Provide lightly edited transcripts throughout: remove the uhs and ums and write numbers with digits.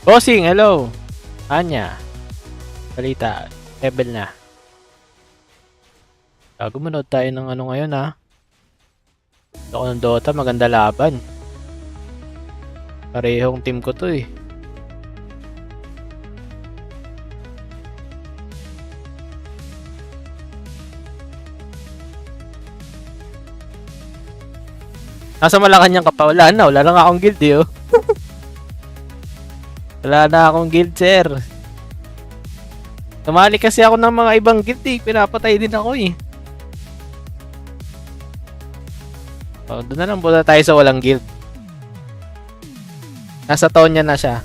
Bossing, hello. Anya. Balita. Level na. Gumunod tayo ng ano ngayon ha. Ako ng Dota, maganda laban. Parehong team ko to eh. Nasa Malacanang ka pa? Wala na nga akong guild eh oh. Wala na akong guild sir. Tumali kasi ako ng mga ibang guild eh. Pinapatay din ako eh. Oh, doon na lang muna tayo sa walang guild. Nasa Tonya na siya.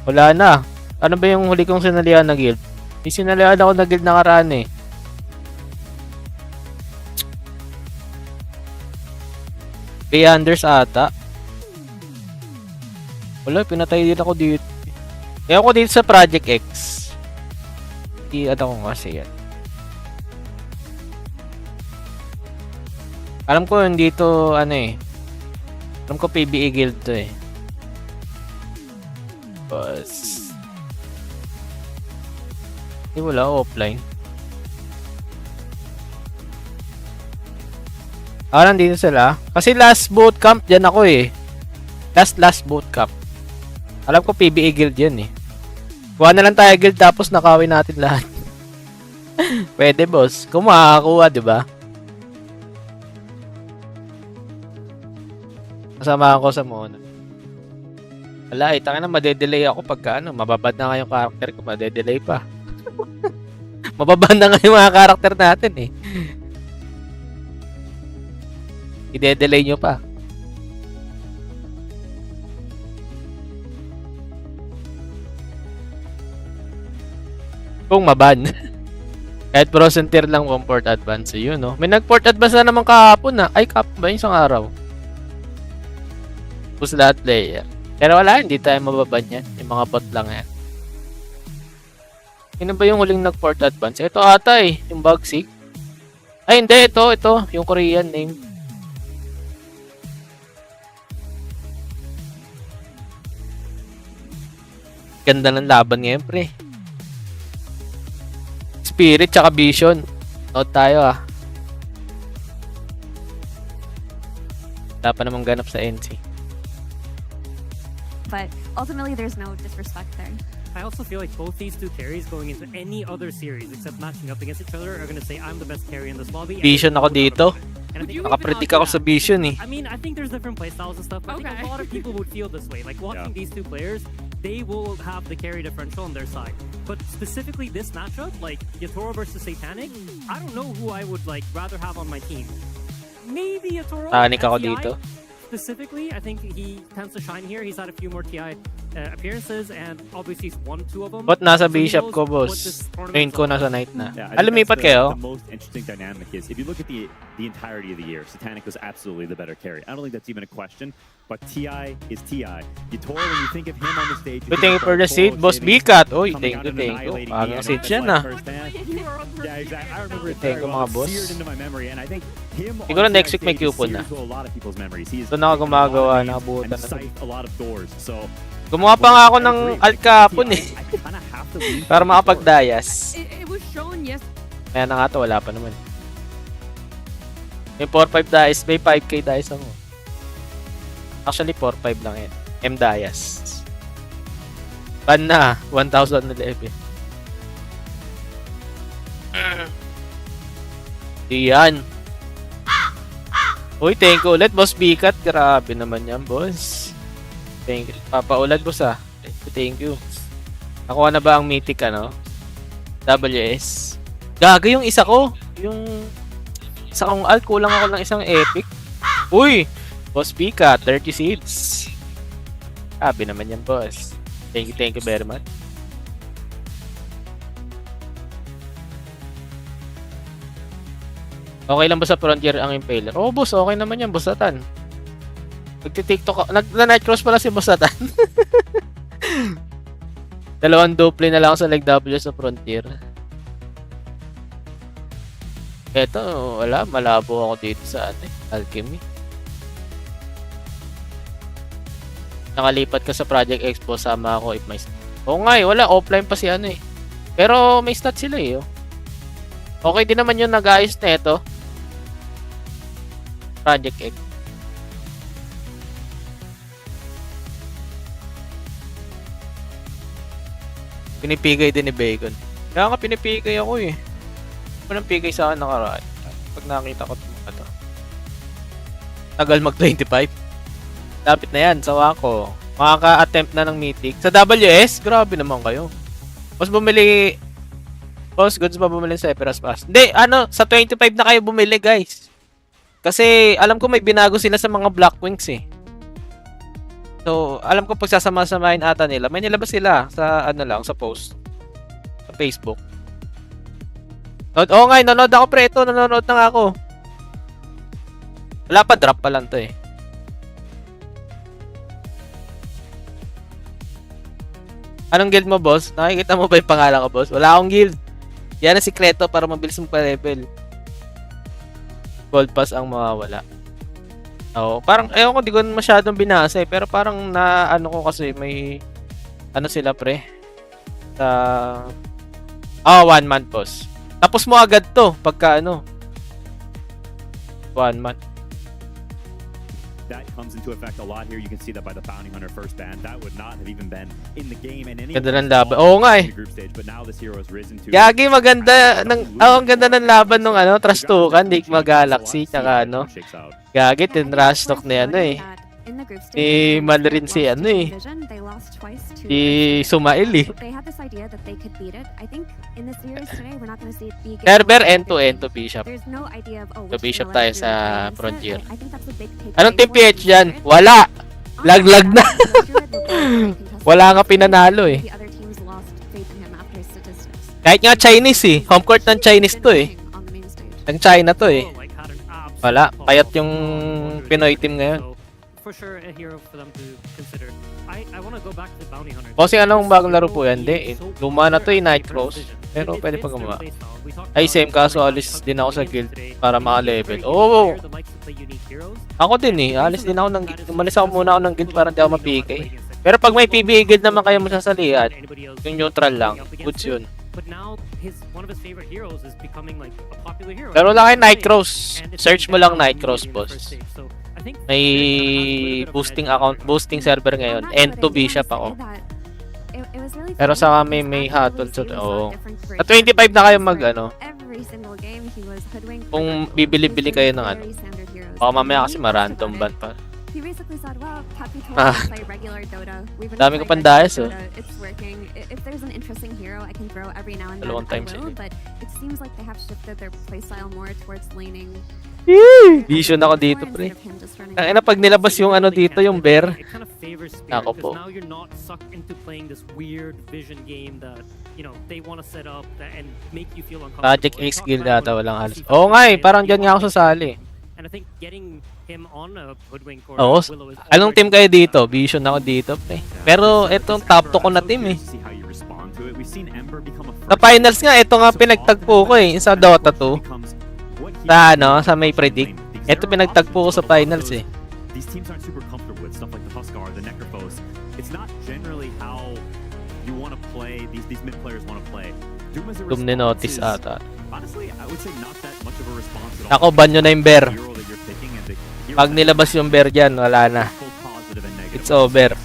Wala na. Ano ba yung huli kong sinalihan na guild? May sinalihan ako na guild nakaraan eh. Beyonders ata. Wala, pinatay din ako dito. Kaya ako dito sa Project X. Ano ko kasi yan. Alam ko hindi to ano eh. Alam ko PBE guild to eh. Bus. Hindi wala offline. Nandito sila. Kasi last bootcamp dyan ako eh. Last bootcamp. Alam ko PBE guild yan eh. Kuha na lang tayo guild tapos nakawin natin lahat. Pwede boss. Kung makakakuha diba? Kasama ako sa muna. Wala eh. Tangina madedelay ako pagka ano. Mababad na nga yung karakter ko. Madedelay pa. Mababad na nga yung mga karakter natin eh. I-delay nyo pa. Kung maban. Kahit frozen tier lang 1 port advance. Yun no. May nag-port advance na naman kahapon na. Ay kahapon ba yung isang araw? Push lahat player. Pero wala, hindi tayo mababan yan. Yung mga bot lang yan. Sino ba yung huling nag-port advance? Ito ata eh. Yung Bugsig. Ay hindi. Ito. Yung Korean name. Ganda ng laban ngayon, pre. Spirit tsaka Vision. Note tayo, ah. Wala pa namang ganap sa NC. But ultimately, there's no disrespect there. I also feel like both these two carries going into any other series except matching up against each other are going to say I'm the best carry in this lobby. Vision ako dito. And I think Nakapredict ako sa Vision eh. I mean, I think there's different playstyles and stuff. But I think a lot of people would feel this way. Like watching these two players, they will have the carry differential on their side. But specifically this matchup, like Yatoro versus Satanic, I don't know who I would like rather have on my team. Maybe Yatoro. Tanik ako SCI. dito. Specifically, I think he tends to shine here. He's had a few more TI appearances, and obviously he's won 2 of them. Bot nasa So he Bishop knows ko, what boss. this tournament's Main ko all nasa about. Knight na. Yeah, I think Lumipat that's kayo? The most interesting dynamic is if you look at the entirety of the year, Satanic was absolutely the better carry. I don't think that's even a question. But TI is TI. Yatoro, when you think of him on the stage, Uy, thank you for the seed, Boss Bikat. Uy, thank you. Parang seed yan ah. Yeah, exactly. I remember it Thank very you, well. mga boss. Seared into my memory, and I think him Siguro on next TI week may stage is coupon na. seared to a lot of people's memories. He has Doon ako taken a lot of gumagawa, names nakabutan and na. sight a lot of doors. So Gumawa pa nga ako ng alt kahapon eh. I kinda have to lean Para for Yatoro. makapag-dayas. It was shown yes. Kaya na nga to, wala pa naman. May 4-5 dice, may 5k dice ako. Actually, 4-5 lang yan. M dice. Ban na, 1,011. Diyan. Uy, thank you ulit, Boss Bikat. Grabe naman yan, boss. Thank you. Papaulat, boss ah. Thank you. Nakuha na ba ang mythic, ano? WS. Gaga yung isa ko. Yung isa kong alt, kulang ako ng isang epic. Uy! Boss Pika, 30 seeds. Sabi naman yan, boss. Thank you very much. Okay lang ba sa frontier ang impaler? Oo, boss, okay naman yan, boss Satan. Nagti-tiktok, nag-nightcross pala si boss Satan. Dalawang duple na lang sa leg W sa frontier. Eto, wala, malabo ako dito sa alchemy. nakalipat ka sa Project Expo, sama ako if may Oo nga eh, wala. Offline pa si ano eh. Pero may stats sila eh. Oh. Okay din naman yung nag-ayos na ito. Project X. Pinipigay din ni Bacon. Kaya nga pinipigay ako eh. Walang pigay sa akin nakaraan. Pag nakita ko ito. Tagal mag 25. Lapit na yan, sawa ko. Makaka-attempt na ng mythic. Sa WS, grabe naman kayo. Mas bumili... Boss, goods ba bumili sa Eperas Pass? Hindi, ano, sa 25 na kayo bumili, guys. Kasi, alam ko may binago sila sa mga Black Wings eh. So, alam ko pagsasama-samahin ata nila. May nilabas sila sa, ano lang, sa post. Sa Facebook. Oo nga, nanonood ako pre. Ito, nanonood na nga ako. Wala pa, drop pa lang to eh. Anong guild mo, boss? Nakikita mo ba yung pangalan ko, boss? Wala akong guild. Yan ang sikreto para mabilis mong pa-level. Gold pass ang mawawala. Oo, parang, ewan ko, di ko masyadong binasa eh. Pero parang na, ano ko kasi, may, ano sila, pre? Sa, 1 month, boss. Tapos mo agad to, pagka, ano, 1 month. That comes into effect a lot here. You can see that by the Bounty Hunter first ban. That would not have even been in the game. And any Ganda ng laban. Oo nga eh. group stage, but now this hero has risen to. Yagi, maganda ng ang ganda ng laban nung ano, Trastukan, Digma Galaxy, tsaka ano. Gagi, tinrush talk na yan eh. Si Malrin si ano eh. Si Sumail eh. Server end-to-end to Bishop. To Bishop tayo sa Frontier. Anong team PH dyan? Wala! Laglag na! Wala nga pinanalo eh. Kahit nga Chinese eh. Home court ng Chinese to eh. Ng China to eh. Wala. Payat yung Pinoy team ngayon. For sure, a hero for them to consider. I want to go back to the Bounty Hunter. Kasi anong bagong laro po yan? Hindi. Luma na to yung Night Cross. Pero pwede pa gumawa. Ay, same kaso alis din ako sa guild para maka-level. Oo! Ako din eh. Alis din ako ng guild. Umalis ako muna ako ng guild para hindi ako mapikay. Pero pag may PBA guild naman kayo masasalihan, yung neutral lang. Goods yun. But now one of his favorite heroes is becoming like a popular hero. Pero lang kayo Night Cross. Search mo lang Night Cross, boss. May boosting account, boosting server ngayon. End to Bishop ako. Pero sa kami may hatol sa Sa 25 na kayo mag ano. Kung bibili-bili kayo ng ano. Baka mamaya kasi ma-random ban pa. Dami ko pandayas oh. Dalawang times vision ako dito, pre. Ang ina pag nilabas yung ano dito, yung bear. Ako po. Project X guild ata walang halos. Oo nga eh, parang dyan nga ako sasali. Oo, anong team kayo dito? Vision ako dito, pre. Pero itong top 2 ko na team eh. Sa finals nga, ito nga pinagtagpo ko eh, sa Dota 2. Sa ano, sa may predict. Ito pinagtagpo ko sa finals eh. These teams aren't super comfortable with stuff like the Huskar, the Necrophos. It's not generally how you want to play. These mid players want to play. Doom ni notice ata. Honestly, I would say not that much of a response at all. Ako, ban nyo na yung bear. Pag nilabas yung bear dyan, wala na. It's over. I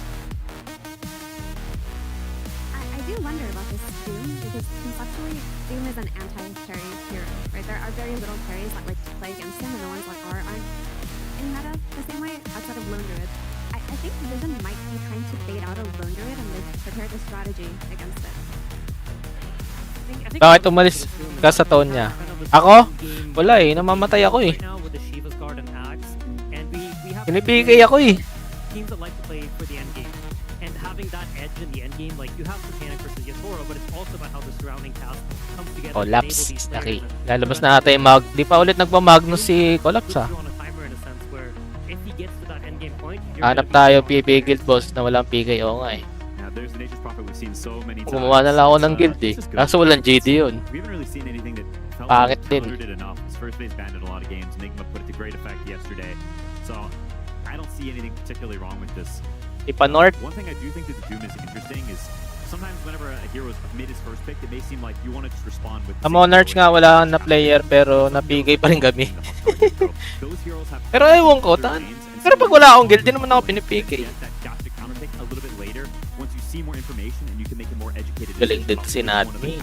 do wonder about this Doom because conceptually, Doom is an anti-carry hero, right? There are very little carries that like to play against him, and the ones that aren't in meta the same way outside of Lone Druid. I think Vision might be trying to bait out a Lone Druid and they've prepared a strategy against it. Bakit umalis ka sa tone niya? Ako? Wala eh, namamatay ako eh. Pinipigay ako eh. Teams that like to play for the end game. And having that edge in the end game, like you have Titanic versus Yatoro, but it's also about how the surrounding cast comes together. Collapse, Naki. Lalabas na natin yung mag... Di pa ulit nagmamagnus si Collapse ha. Hanap tayo PB guild boss na walang PK. Oo nga eh. Gumawa na lang ako ng guild eh. Kaso walang GD yun. Pangit din. First base banned in a lot of games. Enigma put it to great effect yesterday. So I don't see anything particularly wrong with this. Ipa North. One thing I do think that the Doom is interesting is sometimes whenever a hero's mid is first picked, it may seem like you want to just respond with Sa Monarch nga wala na player pero napigay pa rin kami. Pero ewan ko, pero pag wala akong guild, di naman ako pinipigay. Galing din si Nadmi.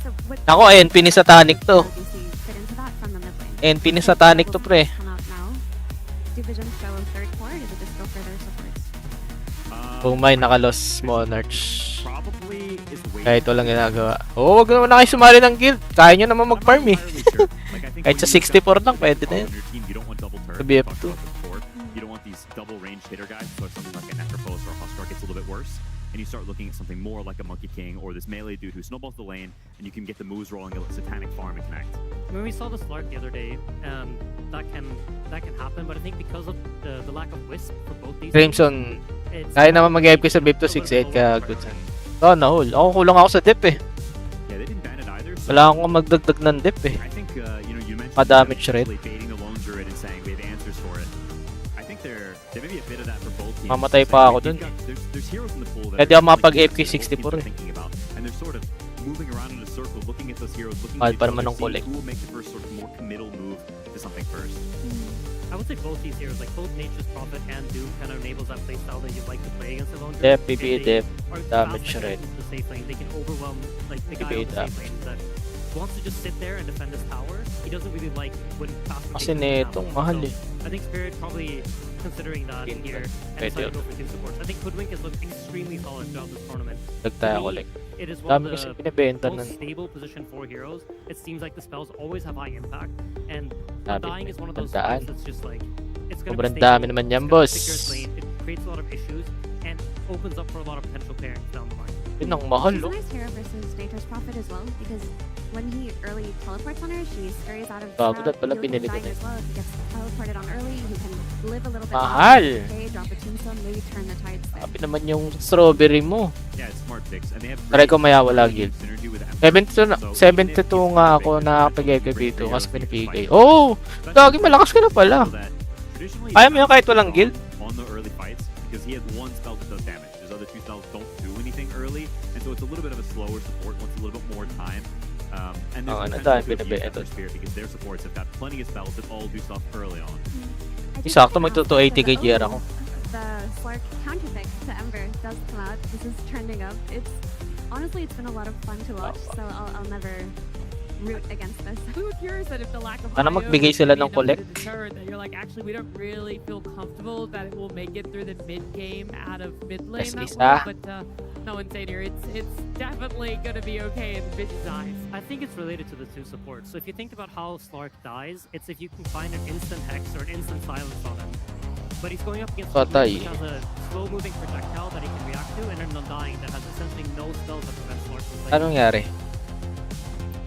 So what Ako, NP ni Satanic to. do you see fit into that from the mid lane? NP ni Satanic to, pre. Come out now. Do Visions go third core? Does it just go for their supports? Kung may nakalos Monarch. Probably is Kaya ito lang ginagawa. Oo, wag naman na kayo sumali ng guild. Kaya nyo naman mag-farm eh. Kahit sa 64 lang, pwede na yun. Sa BF2. You don't want these double range hitter guys, so something like a Necropose or a Huskar gets a little bit worse. And you start looking at something more like a Monkey King or this melee dude who snowballs the lane, and you can get the moves rolling a Satanic farm and connect. When we saw the Slark the other day, that can happen, but I think because of the lack of wisp for both these Crimson, it's kaya naman mag-FK sa BF2 6-8 kaya good. Oh, nahul. Ako kulang ako sa dip eh. Yeah, they didn't ban it either. So Wala akong magdagdag ng dip eh. I think you mentioned Pa-damage rate. baiting the lone druid and saying we have answers for it. I think there may be a bit of that for both teams. Mamatay pa ako dun. There's heroes in the pool that Kaya di ako are mapag-AFK both teams 64 are eh. thinking about, and they're sort of moving around in a circle, looking at those heroes, looking Mahal at each pa other, naman ng seeing collect. who will make the first sort of more committal move to something first. I would say both these heroes, like both Nature's Prophet and Doom, kind of enables that playstyle that you'd like to play against a lone Def, druid. PBA If they def, are damage fast rate. into the safe lane, they can overwhelm like the guy PBA on the safe lane that wants to just sit there and defend his tower. He doesn't really like when fast Kasi rotations netong happen. mahal So, eh. I think Spirit probably considering that Team here and pwede decided to yun. go for team supports. I think Hoodwink has looked extremely solid throughout this tournament. Nagtaya To ko me, like. It is one Dami of kasi the binibenta most nun. stable position for heroes. It seems like the spells always have high impact, and Sabi, dying is one of those tandaan. spells that's just like it's gonna Sobrang be stable, dami naman yan, it's gonna boss. stick your lane, it creates a lot of issues and opens up for a lot of potential pairings down the line. Yun ang mahal She's a oh. nice hero versus Nature's Prophet as well, because when he early teleports on her, she scurries out of Bago the dat pala he'll pinili ko dying na as well. If he gets teleported on early, he can live a little bit Mahal! longer, okay, drop a tombstone, maybe turn the tides there. Sabi naman yung strawberry mo. Yeah, it's smart picks, and they have Try ko maya wala guild. synergy with Emperor. 72 nga ako nakakapag-FK dito kasi pinipigay. Oh! Dagi, malakas ka na pala. Kaya mo yun kahit walang guild? On the early fights, because he has one spell that does damage. His other two spells don't do anything early, and so it's a little bit of a slower support, wants a little bit more time. And there's ano potential tayo, to abuse that binabi- for Spirit because their supports have got plenty of spells that all do stuff early on. I do Sakto think magto now 280 kay the- JR ako. The Slark counterpick to Ember does come out. This is trending up. It's honestly, it's been a lot of fun to watch, so I'll never root against this. We were curious that if the lack of Sana IO magbigay would sila be ng enough to collect. deter that you're like, actually, we don't really feel comfortable that it will make it through the mid game out of mid lane Yes, that Lisa. well. But no one's saying here. It's definitely gonna be okay in Vision's eyes. I think it's related to the two supports. So if you think about how Slark dies, it's if you can find an instant hex or an instant silence on him. But he's going up against Patay. Hoodwink, which has a slow-moving projectile that he can react to, and an Undying that has essentially no spells that prevent Slark from playing. Anong nangyari?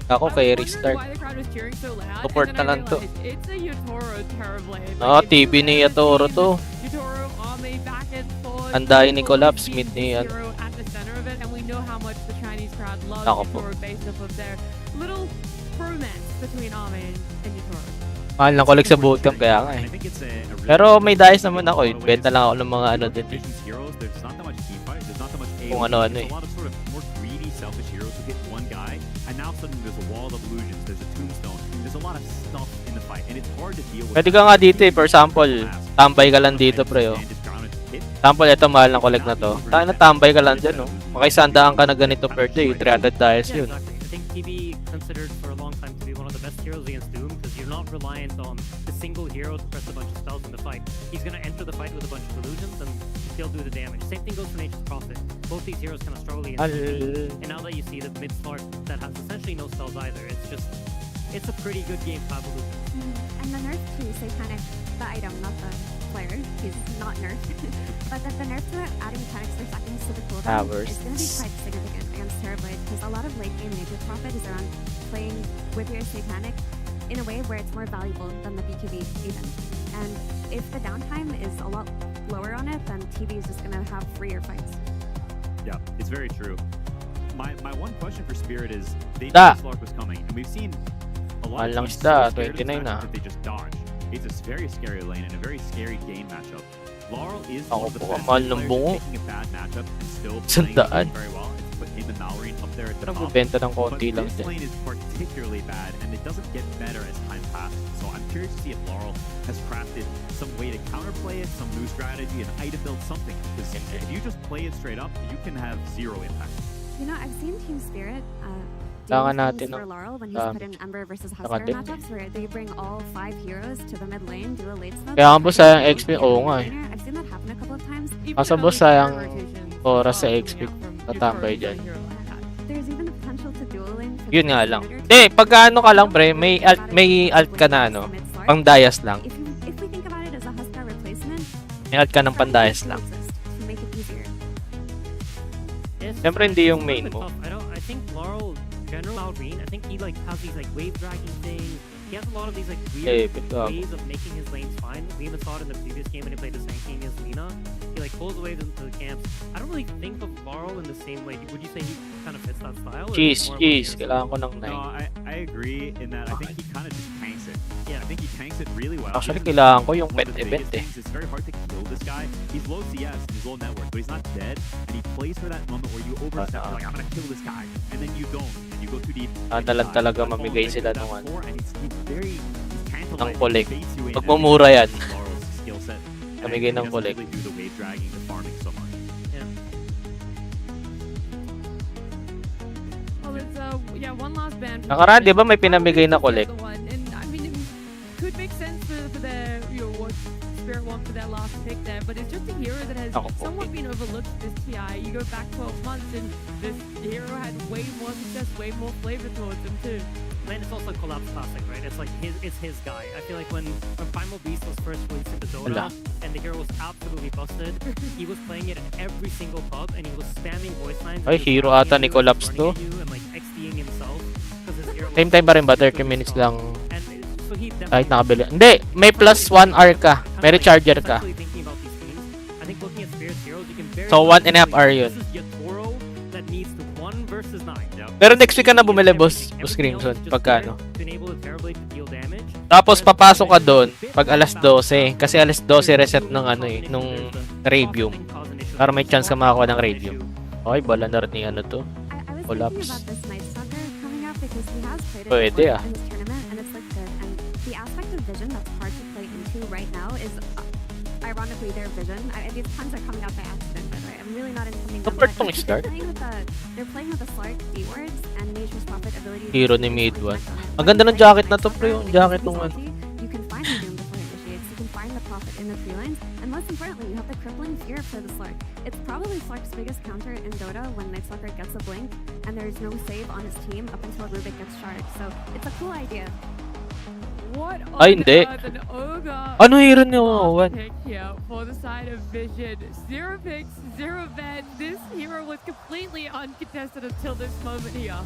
Ako I was kay wondering restart. why the crowd was cheering so loud, Support and then na I lang to. realized it's a Yotoro Terrorblade. No, if TV you ni ever Yotoro seen to. Yotoro on the back and forth, Andahin ni people Collapse, see mid ni yan. Zero at the center of it, and we know how much the Chinese crowd loves Ako po. Yotoro based off of their little romance between Ame and Yotoro. Mahal na collect sa bootcamp kaya nga eh. I think it's a really Pero may dice naman ako eh. lot of Benta ways. lang ako ng mga ano If you din look eh. at Vision's heroes, there's not that much team fight. There's not that much AoE. Kung ano-ano There's eh. a lot of sort of more greedy, selfish heroes who hit one guy, and now suddenly there's a wall of illusions. There's a tombstone. There's a lot of stuff in the fight, and it's hard to deal with. Pwede ka nga dito eh. For example, tambay ka lang dito pre oh. Example, ito mahal ng collect na to. Tayo na tambay ka lang dyan oh. Makaisandaan ka na ganito per day. 300 dice Yeah, yun. exactly. I think TB considered for a long time to be one of the best heroes against Doom because you're not reliant on a single hero to press a bunch of spells in the fight. He's going to enter the fight with a bunch of illusions and still do the damage. Same thing goes for Nature's Prophet. Both these heroes kind of struggle against TB. And now that you see the mid Slark that has essentially no spells either, it's a pretty good game to have a loop. And the nerf to Satanic, the item, not the player, he's not nerfed. But the nerf to adding mechanics per second to the cooldown Towers. is going to be quite significant against Terrorblade, because a lot of late game Nature's Prophet is around playing with your Satanic in a way where it's more valuable than the BKB even. And if the downtime is a lot lower on it, then TV is just going to have freer fights. Yeah, it's very true. My one question for Spirit is they knew Da. Slark was coming, and we've seen a lot Mahal of lang teams isda, so scared of this 29 matchup na. that they just dodge. it's a very scary lane and a very scary game matchup. Laurel is Ako one of the po, best mahal players ng at bungo. taking a bad matchup and still Sandaan. playing very well. It's put him and Mallory up there at the top. Nagbebenta ng But konti lang this din. lane is particularly bad, and it doesn't get better as time passes. So I'm curious to see if Laurel has crafted some way to counterplay it, some new strategy, an item build, something. Because if you just play it straight up, you can have zero impact. You know, I've seen Team Spirit do Kailangan things natin for ng Laurel when he's put in Ember versus Husker Nakadim. matchups where they bring all 5 heroes to the mid lane, do a late smoke. Kaya nga boss, sayang XP. Oo nga eh. I've seen that happen a couple of times. Kaso boss, sayang oras sa XP. Tatambay dyan. There's even the potential to dual lane. for Yun the nga lang. Predator Hindi, to- pag ano ka lang pre, may alt ka na ano, pang Dayas lang. If we think about it as a Husker replacement, May alt ka ng pandayas lang. to make it easier. Siyempre, hindi yung main It's a mo. little bit tough. I think Laurel, general Malrine, I think he like has these like wave dragging things. He has a lot of these like Eh, weird bigla. ways of making his lanes fine. We even saw it in the previous game when he played the Sankey against Lina. He like pulls the waves into the camps. I don't really think of Laurel in the same way. Would you say he kind of fits that style? or is it more of a Cheese. weird- Kailangan ko ng No, 9. I agree in that I think he kind of just tanks it. Yeah. I think he tanks it really well. Actually, This is kailangan ko yung one pet of the event biggest eh. things. It's very hard to kill this guy. He's low CS, he's low network, but he's not dead. And he plays for that moment where you overstep. You're like, I'm gonna kill this guy, and then you don't. And you go too deep. and you Nadalan die. talaga That's mamigay almost sila like nung that ano. four, and he's tantalizing. Ng collect. He baits you in, Magmumura and yan. Laurel's skill set. And I Namigay think ng he doesn't collect. really do the wave dragging, the farming so much. Well, it's yeah, one last ban. Nakaraan, di ba may pinamigay na collect? And I mean, it could make sense for their, you know, what Spirit want for their last pick there, but it's just a hero that has Ako po. somewhat been overlooked this TI. You go back 12 months and this hero had way more success, way more flavor towards him too. And it's also Collapse Classic, right? It's like it's his guy. I feel like when Primal Beast was first released into Dota Wala. and the hero was absolutely busted, he was playing it at every single pub and he was spamming voice lines. Ay, and he was hero running ata at ni you, Collapse running to. at you and like XDing himself because his hero Same was time pa rin ba? super 30 minutes strong. lang. And so he Kahit definitely nakabili. Hindi, may plus 1 hour ka. May recharger ka. Essentially thinking about these teams, I think looking at Spirit's heroes, you can very So, well 1.5 say, hour this yun. is Yatoro that needs to 1 versus 9. Pero next week ka na bumili, boss. Boss Crimson. Pagkano? Tapos papasok ka doon pag alas 12. Kasi alas 12 reset ng ano eh, nung review. Para may chance ka makakuha ng review. Okay, bala na rin ni ano to. I was Collapse. thinking about this Night Stalker coming up because he has played it Pwede, before ah. in this tournament and it's like good. And the aspect of vision that's hard to play into right now is ironically their vision. These puns are coming out by accident, by the way. I'm really not intending them. Support but tong start. They're playing with the Slark D-words and Nature's Prophet ability. to Hero ni instantly mid one. connect on it. Ang ganda ng jacket na to, pre. Yung Because jacket he's nung ano. ulti, you can find the Doom before it initiates. You can find the Prophet in the 3 lanes. And most importantly, you have the crippling fear for the Slark. It's probably Slark's biggest counter in Dota when Night Stalker gets a blink and there's no save on his team up until Rubik gets sharded. So it's a cool idea. What Ay, on hindi. earth an ogre Ano hero ni last Owen? pick here for the side of Vision. 0 picks, 0 ban. This hero was completely uncontested until this moment here.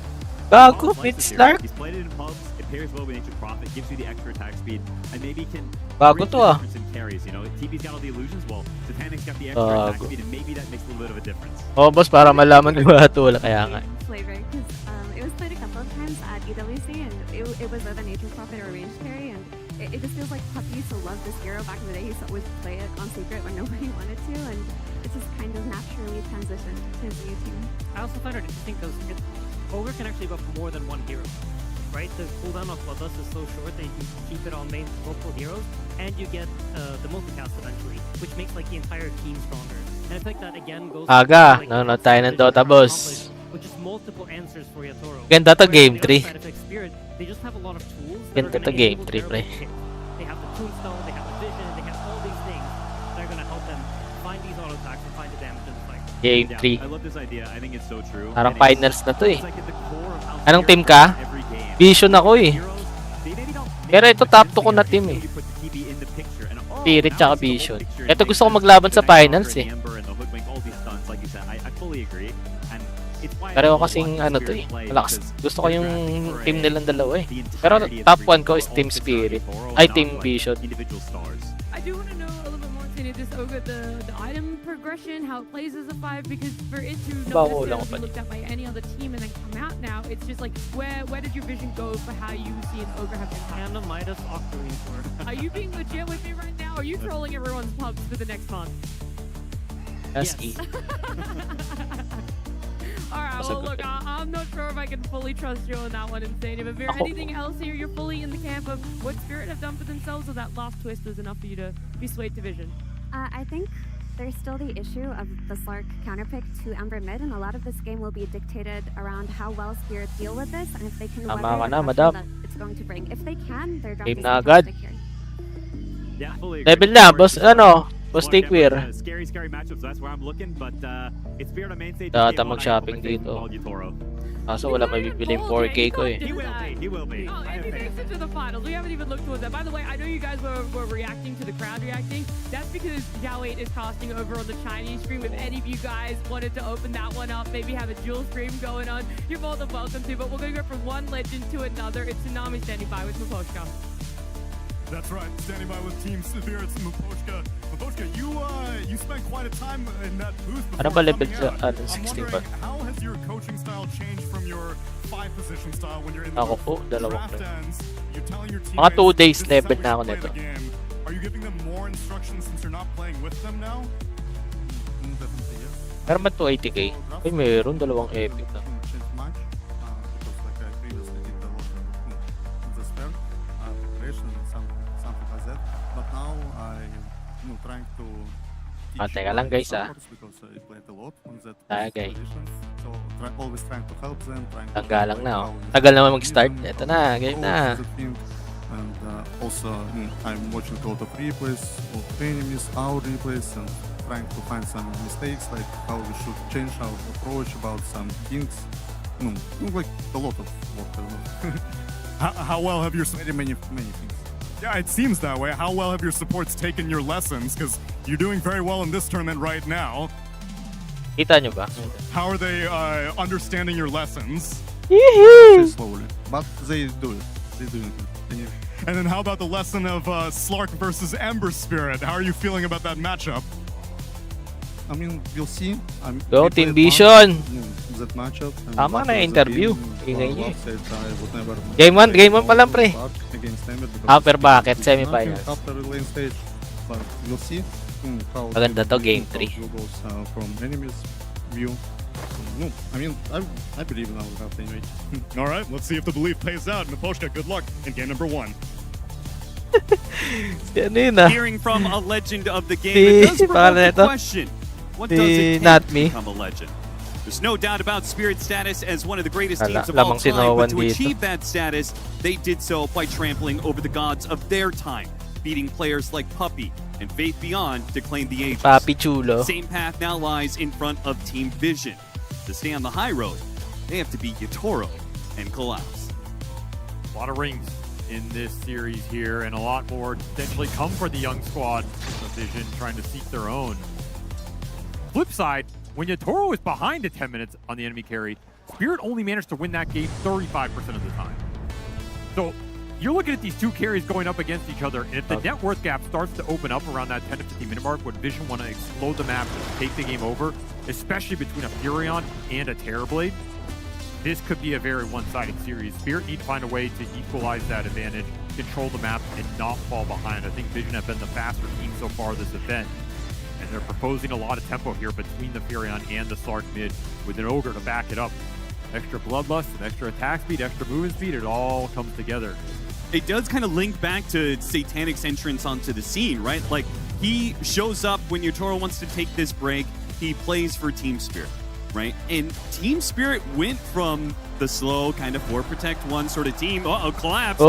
Gago, Laurel mid likes this Slark. hero. He's played it in pubs. It pairs well with Nature's Prophet, gives you the extra attack speed, and maybe can Bago bring to, the ah. difference in carries. You know, TP's got all the illusions. Well, Satanic's got the extra attack Bago. speed, and maybe that makes a little bit of a difference. Oh, boss, para malaman ko ba ito. Kaya nga. Flavor, because it was played a couple of times at EWC and it was with a Nature's Prophet or range carry and it just feels like Puck used to love this hero back in the day. He used to always play it on secret when nobody wanted to and it's just kind of naturally transitioned to his new team. I also find it interesting because Ogre can actually buff more than one hero, right? The cooldown of Bloodlust is so short that you can keep it on main multiple heroes, and you get the multicast eventually, which makes like the entire team stronger. And I think that again goes. Aga, to, like, nanonood the tayo ng vision Dota, that boss. accomplished, Which is multiple answers for Yatoro. Ganda to Whereas game on the other 3. side of Spirit, they just have a lot of tools. that Ganda are gonna to game enable 3, Terrible pre. to hit. They have the Tombstone, they have the Vision, they have all these things that are going to help them find these auto attacks and find the damage in the fight. Game Yeah, 3. I love this idea. I think it's so true. Parang And it's- finals na to eh. it's like at the core of how Anong Spirit team ka? plays every game. Vision ako eh. Heroes, they maybe don't make Pero ito much top sense 2 ko na together team until eh. you put the TB in the picture and, oh, Spirit now tsaka I see the whole Vision. picture. Ito It gusto ko makes maglaban sense. sa The Night finals Stalker eh. and the Ember and the Hoodwink, all these stunts, like you said, I fully agree. And it's why I Pero love kasing watching ano to Spirit eh. play Malakas. because Gusto ko they're yung drafting for team nilang dalawa eh. the Pero entirety of top the 1 ko region, is all Team fits around Spirit. Yatoro, Ay, not Team like Vision. individual stars. I do want to know a little bit more, Tin, looking at this Ogre, the item progression, how it plays as a 5, because for it to Bago not lang necessarily pa be looked at by any other team and then come out now, it's just like, where did your vision go for how you see an Ogre have impact? And the Midas Octreaver. Are you being legit with me right now? Are you trolling everyone's pubs for the next month? That's Yes. Alright, That's a well good look, thing. I'm not sure if I can fully trust you on that one, Insane. If there Ako- anything else here, you're fully in the camp of what Spirit have done for themselves, or that last twist was enough for you to be swayed to vision? I think there's still the issue of the Slark counterpick to Ember mid, and a lot of this game will be dictated around how well Spirit deal with this, and if they can Tama weather ka the na, pressure madam. that it's going to bring. If they can, they're Game drafting na agad. fantastic here. Yeah, fully agree. Level na, boss, ano, boss Takewear. Scary matchups. That's where I'm looking, but it's Spirit on main stage. Data mag-shopping dito. Kaso wala mabibiling 4K ko eh. He will be. He will be. Oh, I and have he faith. makes it to the finals. We haven't even looked towards that. By the way, I know you guys were reacting to the crowd reacting. That's because Xiao8 is casting over on the Chinese stream. If any of you guys wanted to open that one up, maybe have a dual stream going on, you're more than welcome to. But we're going to go from one legend to another. It's Tsunami standing by with Maposhka. That's right, standing by with Team Spirits, Maposhka. Maposhka, you spent quite a time in that booth before Ano ba level coming sa out. ano, I'm 16 pa? wondering, how has your coaching style changed from your 5-position style when you're in the Ako booth? po, dalawang Draft pa. ends, you're telling your Mga 2 teammates, days "This is level how we na ako should play nito. the game." Are you giving them more instructions since you're not playing with them now? Definitely, yes. Meron ba 280k? Ay, meron, dalawang epic na. Change much because like I previously did a lot of the spare preparation and something like that. But now I trying to teach Teka lang, guys, supports because I played a lot on that Okay. position. So always trying to help them. Trying to Tanggalang like, na, oh. how we Tagal naman can mag-start. use them, Eto na, game how na. to the team. And also I'm watching a lot of replays of enemies, our replays, and trying to find some mistakes, like how we should change our approach about some things. Like a lot of work. I don't know. How well have your Very many things. Yeah, it seems that way. How well have your supports taken your lessons? Because you're doing very well in this tournament right now. Kita nyo ba? How are they understanding your lessons? Very slowly, but they do it. They're doing it. Anyway. And then how about the lesson of Slark versus Ember Spirit? How are you feeling about that matchup? I mean, we'll see. Go, we Team played Vision! once, that matchup. And Tama na, after the interview. game, Ingay niyo Love said I would never Game 1 pa lang, pre. against Ember because Upper bracket, it's nothing semifinals. After the lane stage, but we'll see how Maganda to, game how 3. it goes from enemy's view. No, I mean, I believe in our draft anyway. All right, let's see if the belief pays out. Naposhka, good luck in game number 1. Ano yun ah? Hearing from a legend of the game, Si- it does pangalan provoke the nito? question. What Si does it Not take Me. to become a legend? There's no doubt about Spirit's status as one of the greatest Ala- teams of all lamang si time, Nowan but to dito. achieve that status, they did so by trampling over the gods of their time, beating players like Puppy and Faith Beyond to claim the Aegis. Papi Chulo. Same path now lies in front of Team Vision. To stay on the high road, they have to beat Yatoro and Collapse. A lot of rings in this series here, and a lot more potentially come for the young squad of Vision trying to seek their own. Flip side, when Yatoro is behind at 10 minutes on the enemy carry, Spirit only managed to win that game 35% of the time. So you're looking at these two carries going up against each other, and if the net worth gap starts to open up around that 10 to 15 minute mark, when Vision want to explode the map and take the game over, especially between a Furion and a Terrorblade, this could be a very one-sided series. Spirit need to find a way to equalize that advantage, control the map, and not fall behind. I think Vision have been the faster team so far this event, and they're proposing a lot of tempo here between the Furion and the Slark mid with an Ogre to back it up. Extra bloodlust, and extra attack speed, extra movement speed, it all comes together. It does kind of link back to Satanic's entrance onto the scene, right? Like, he shows up when Yatoro wants to take this break. He plays for Team Spirit, right? And Team Spirit went from the slow kind of 4 protect 1 sort of team. Uh-oh, collapse.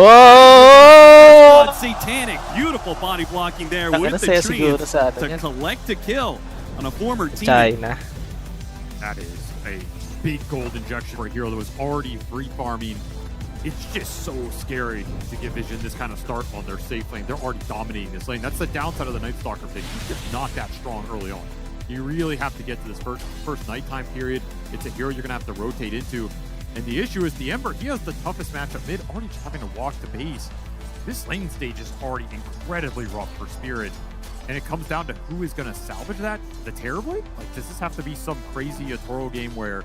Oh! Satanic, beautiful body blocking there Taka with na the saya tree siguro sa atin to yan. collect a kill on a former team. China. That is a big gold injection for a hero that was already free farming. It's just so scary to give Vision this kind of start on their safe lane. They're already dominating this lane. That's the downside of the Night Stalker pick. He's just not that strong early on. You really have to get to this first nighttime period. It's a hero you're going to have to rotate into. And the issue is the Ember, he has the toughest matchup mid, already just having to walk to base. This lane stage is already incredibly rough for Spirit. And it comes down to who is going to salvage that. The Terrorblade? Like, does this have to be some crazy Yatoro game where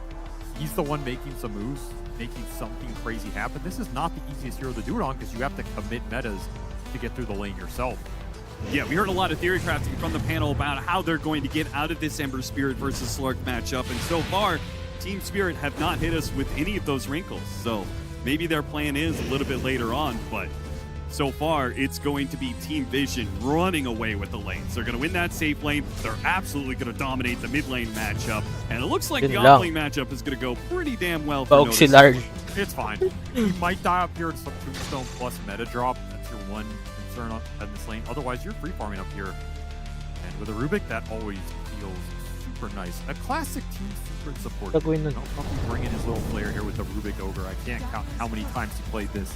he's the one making some moves, making something crazy happen? This is not the easiest hero to do it on because you have to commit metas to get through the lane yourself. Yeah, we heard a lot of theory crafting from the panel about how they're going to get out of this Ember Spirit versus Slark matchup, and so far, Team Spirit have not hit us with any of those wrinkles. So maybe their plan is a little bit later on, but so far, it's going to be Team Vision running away with the lanes. They're going to win that safe lane. They're absolutely going to dominate the mid lane matchup. And it looks like the off lane matchup is going to go pretty damn well for Notice. It's fine. You might die up here to some Tombstone plus meta drop. That's your one concern on this lane. Otherwise, you're free farming up here. And with a Rubik, that always feels super nice. A classic Team Secret support. Probably bring in his little player here with the Rubik Ogre. I can't count how many times he played this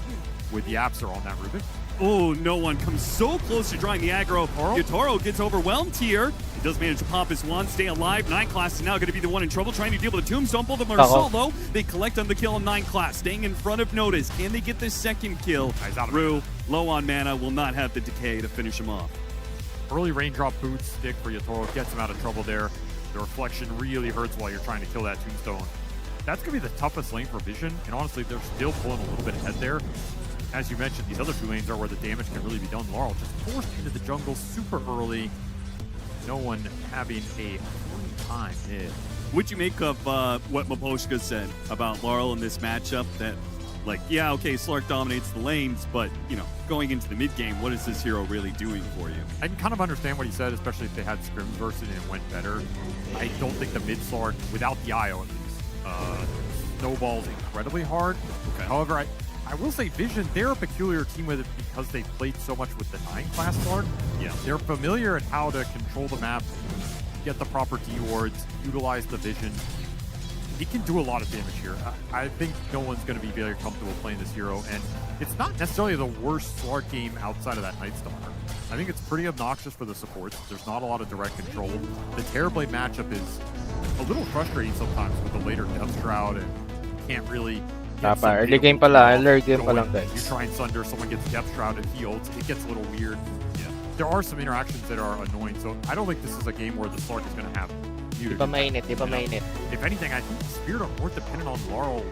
with the Yapser on that Rubik. Oh, no one comes so close to drawing the aggro. Yatoro gets overwhelmed here. He does manage to pop his wand, stay alive. 9 class is now going to be the one in trouble, trying to deal with the Tombstone. Both of them are solo. They collect on the kill on 9 class, staying in front of Notice. Can they get this second kill? Rue, low on mana, will not have the decay to finish him off. Early raindrop boot stick for Yatoro gets him out of trouble there. The reflection really hurts while you're trying to kill that Tombstone. That's going to be the toughest lane for Vision, and honestly, they're still pulling a little bit ahead there. As you mentioned, these other 2 lanes are where the damage can really be done. Laurel just forced into the jungle super early. No one having a free time mid. What'd you make of what Maposhka said about Laurel in this matchup? That, like, yeah, okay, Slark dominates the lanes, but, you know, going into the mid game, what is this hero really doing for you? I can kind of understand what he said, especially if they had scrims versus it and it went better. I don't think the mid Slark, without the IO at least, snowballs incredibly hard. Okay. However, I will say Vision, they're a peculiar team with it because they played so much with the 9 class Slark. Yeah. They're familiar in how to control the map, get the proper D-wards, utilize the Vision. He can do a lot of damage here. I think no one's going to be very comfortable playing this hero, and it's not necessarily the worst Slark game outside of that Nightstalker. I think it's pretty obnoxious for the supports. There's not a lot of direct control. The Terrorblade matchup is a little frustrating sometimes with the later Death Shroud, and can't really early game pala, early game pa lang, guys. You try and Sunder, someone gets Death Shroud and he ults. It gets a little weird. Yeah. There are some interactions that are annoying, so I don't think this is a game where the Slark is going to have muted. If anything, I think Spirit are more dependent on Laurel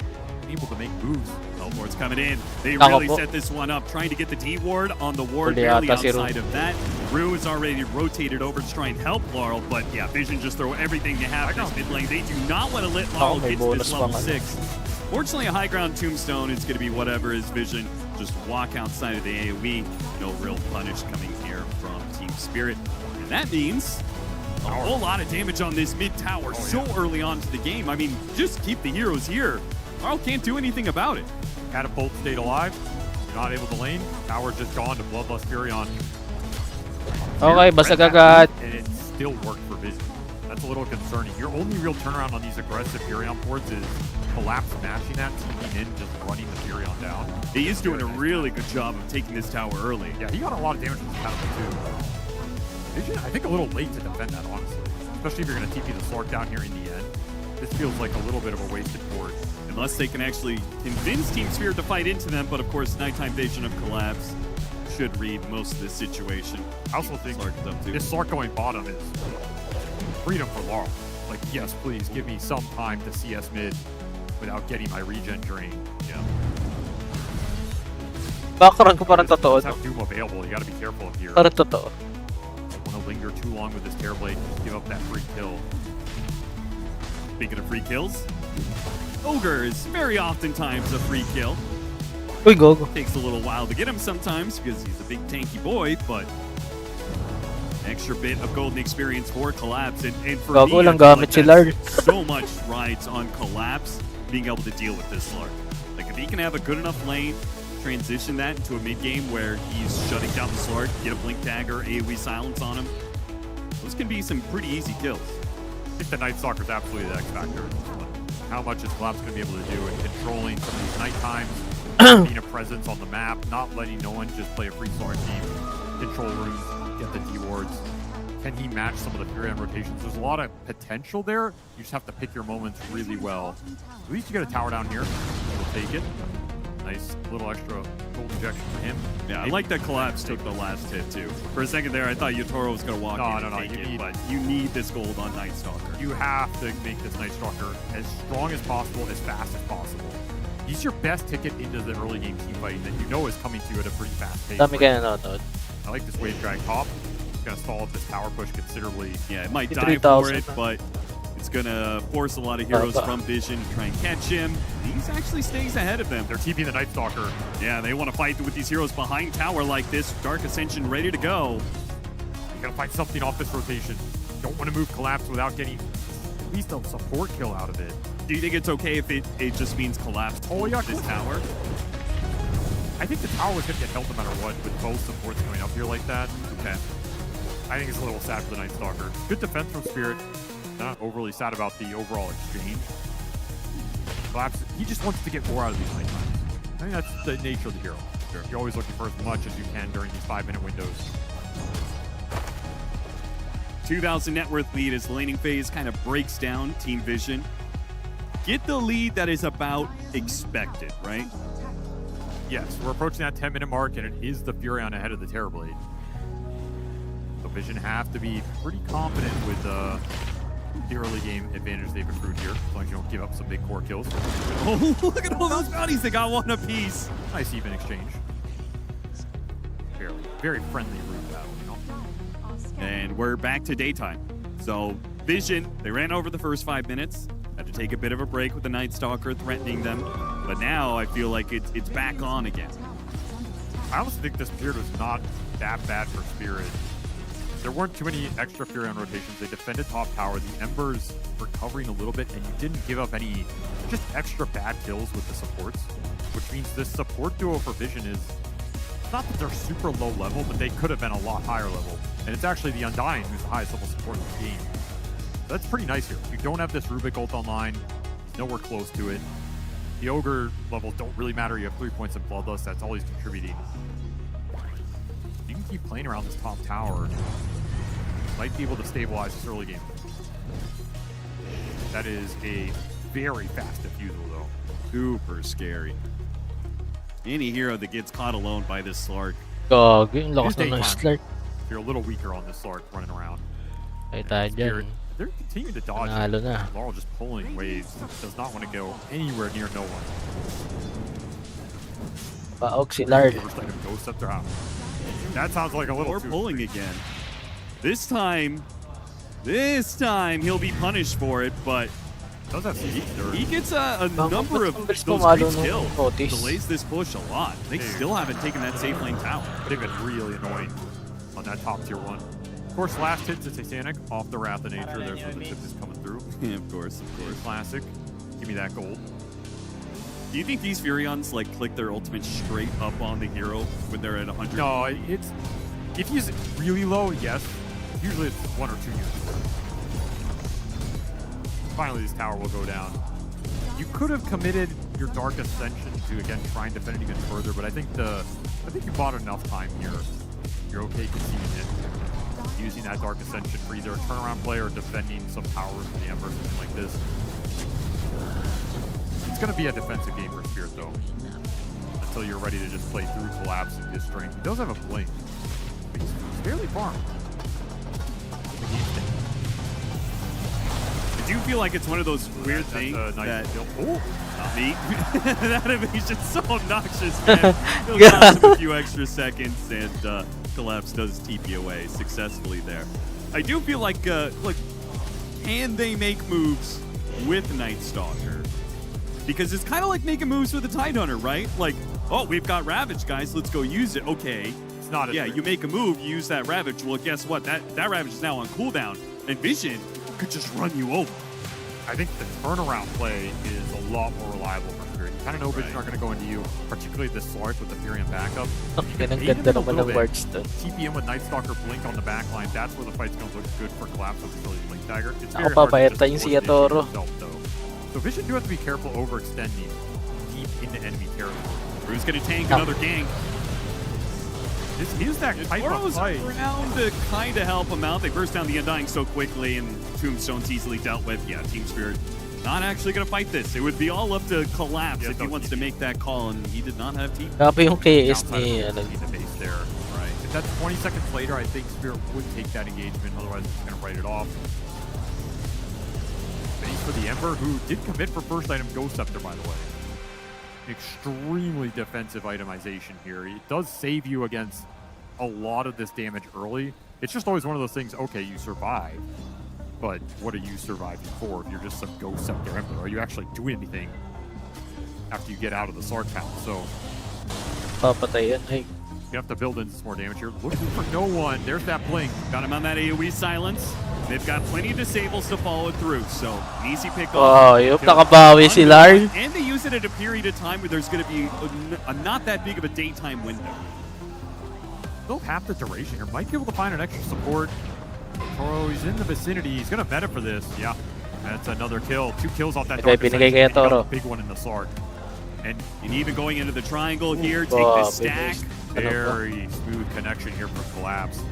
being able to make moves. Teleport's coming in. They really set this one up, trying to get the D ward on the ward barely outside of that. Rue is already rotated over to try and help Laurel, but yeah, Vision just throw everything they have in this mid lane. They do not want to let Laurel get to this level 6. Fortunately, a high ground Tombstone is going to be whatever is Vision. Just walk outside of the AoE. No real punish coming here from Team Spirit. And that means a whole lot of damage on this mid tower early on to the game. I mean, just keep the heroes here. Laurel can't do anything about it. Catapult stayed alive. You're not able to lane. Tower just gone to Bloodlust Fury on. Okay, basag agad. And it still worked for Vision. That's a little concerning. Your only real turnaround on these aggressive Furion boards is Collapse matching that, teaming in, just running the Furion down. He is doing a really good job of taking this tower early. Yeah, he got a lot of damage from this catapult too. Vision, I think, a little late to defend that, honestly. Especially if you're going to TP the Slark down here in the end. This feels like a little bit of a wasted board. Unless they can actually convince Team Spirit to fight into them, but of course, Nighttime Vision of Collapse should read most of this situation. I also think this Slark going bottom is freedom for Laurel. Like, yes, please give me some time to CS mid without getting my regen drain. Yeah. Background ko parang totoo. Have Doom available. You got to be careful here. Parang totoo. Don't want to linger too long with this Terrorblade. Just give up that free kill. Speaking of free kills, Ogre is very oftentimes a free kill. Uy, go. Takes a little while to get him sometimes because he's a big tanky boy, but extra bit of golden experience for Collapse, and for me, lang gamit si Lard. So much rides on Collapse being able to deal with this Lard. Like, if he can have a good enough lane, transition that into a mid game where he's shutting down the Lard, get a blink dagger, AoE silence on him, those can be some pretty easy kills. I think the Night Stalker is absolutely the X factor. How much is Collapse going to be able to do in controlling some of these night times, being a presence on the map, not letting no one just play a free Slark team, control rooms, get the D-wards. Can he match some of the Furion rotations? There's a lot of potential there. You just have to pick your moments really well. At least you get a tower down here. We'll take it. Nice little extra gold injection for him. Yeah, I like that Collapse took the last hit too. For a second there, I thought Yotaro was going to walk in and take it, but you need this gold on Night Stalker. You have to make this Night Stalker as strong as possible, as fast as possible. He's your best ticket into the early game team fight that you know is coming to you at a pretty fast pace. Dami ka nanonood. I like this wave drag top. It's going to stall up this tower push considerably. Yeah, it might May die for 3,000 it, but it's going to force a lot of heroes from Vision to try and catch him. These actually stays ahead of them. They're TPing the Night Stalker. Yeah, they want to fight with these heroes behind tower like this. Dark Ascension ready to go. You got to find something off this rotation. Don't want to move Collapse without getting at least a support kill out of it. Do you think it's okay if it just means Collapse this tower? I think the tower was going to get held no matter what, with both supports going up here like that. Okay. I think it's a little sad for the Night Stalker. Good defense from Spirit. Not overly sad about the overall exchange. Collapse, he just wants to get more out of these night times. I think that's the nature of the hero. Sure. You're always looking for as much as you can during these 5-minute windows. 2,000 net worth lead as the laning phase kind of breaks down Team Vision. Get the lead that is about expected, right? Yes, we're approaching that 10-minute mark, and it is the Furion ahead of the Terrorblade. So Vision have to be pretty confident with the early game advantage they've accrued here, as long as you don't give up some big core kills. Oh, look at all those bounties. They got one apiece. Nice even exchange. Very friendly route battle, you know? And we're back to daytime. So Vision, they ran over the first 5 minutes. Had to take a bit of a break with the Night Stalker threatening them. But now I feel like it's back on again. I also think this period was not that bad for Spirit. There weren't too many extra Furion rotations. They defended top tower. The Embers recovering a little bit, and you didn't give up any just extra bad kills with the supports, which means this support duo for Vision is not that they're super low level, but they could have been a lot higher level. And it's actually the Undying who's the highest level support in the game. That's pretty nice here. You don't have this Rubik ult online. He's nowhere close to it. The Ogre levels don't really matter. You have 3 points in Bloodlust. That's all he's contributing. You can keep playing around this top tower. Might be able to stabilize this early game. That is a very fast defusal, though. Super scary. Any hero that gets caught alone by this Slark. Gagi, yung lakas Here's na ng daytime. Slark. You're a little weaker on this Slark running around. Ay tayo dyan. They're continuing to dodge. Panalo na. Laurel just pulling waves. Does not want to go anywhere near no one. Paog si Lard. First item goes up their house. That sounds like a little Or too pulling again. This time he'll be punished for it, but does have he gets a number of those pumalo creeps nung killed. Otis. Delays this push a lot. They still haven't taken that safe lane tower. They've been really annoying on that top tier 1. Of course, last hit to Satanic off the Wrath of Nature. There's where the tip is coming through. Yeah, of course. Classic. Give me that gold. Do you think these Furions like click their ultimate straight up on the hero when they're at 100? No, it's if he's really low, yes. Usually it's 1 or 2 units. Finally, this tower will go down. You could have committed your Dark Ascension to again try and defend it even further, but I think you bought enough time here. You're okay conceding it. Using that Dark Ascension for either a turnaround play or defending some powers from the Ember, something like this. It's going to be a defensive game for Spirit, though. Until you're ready to just play through Collapse and his strength. He does have a blink, but he's fairly farmed. I do feel like it's one of those weird things that that evasion's so obnoxious, man. He'll cost him a few extra seconds, and Collapse does TP away successfully there. I do feel like, can they make moves with Night Stalker? Because it's kind of like making moves with the Tidehunter, right? Like, oh, we've got Ravage, guys. Let's go use it. Okay. It's not. Yeah, you make a move, you use that Ravage. Well, guess what? That Ravage is now on cooldown, and Vision could just run you over. I think the turnaround play is a lot more reliable for Spirit. You kind of know Vision aren't going to go into you, particularly this Slark with the Furion backup. Ang ganda naman ng words doon. TPM with Night Stalker blink on the back line. That's where the fight's going to look good for Collapse with this early blink dagger. It's very hard to Papayat just yung si force the issue Yatoro. yourself, though. So Vision do have to be careful overextending deep into enemy territory. Who's going to tank another gank? This is that type of Toro's fight. around to kind of help him out. They burst down the Undying so quickly, and Tombstone's easily dealt with. Yeah, Team Spirit not actually going to fight this. It would be all up to Collapse Yeah, if he no, wants to make that call, and he did not have TP. Grabe yung KS Downside ni, of ano. need the base there. Right. If that's 20 seconds later, I think Spirit would take that engagement. Otherwise, it's going to write it off. Base for the Ember, who did commit for first item Ghost Scepter, by the way. Extremely defensive itemization here. It does save you against a lot of this damage early. It's just always one of those things, okay, you survive. But what are you surviving for if you're just some Ghost Scepter Ember? Are you actually doing anything after you get out of the Sark town? So Papatay yan. Ay, you have to build in some more damage here. Looking for no one. There's that blink. Got him on that AoE silence. They've got plenty of disables to follow through, so an easy pick oh, off. yup, nakabawi si Lars. And they use it at a period of time where there's going to be a not that big of a daytime window. Still half the duration here. Might be able to find an extra support. Toro, he's in the vicinity. He's going to meta for this. Yeah, that's another kill. 2 kills off that Okay, dark binigay kaya Ascension, and he got Toro. a big one in the Sark. And even going into the triangle here, take Oh, the stack. Very smooth connection here from Collapse.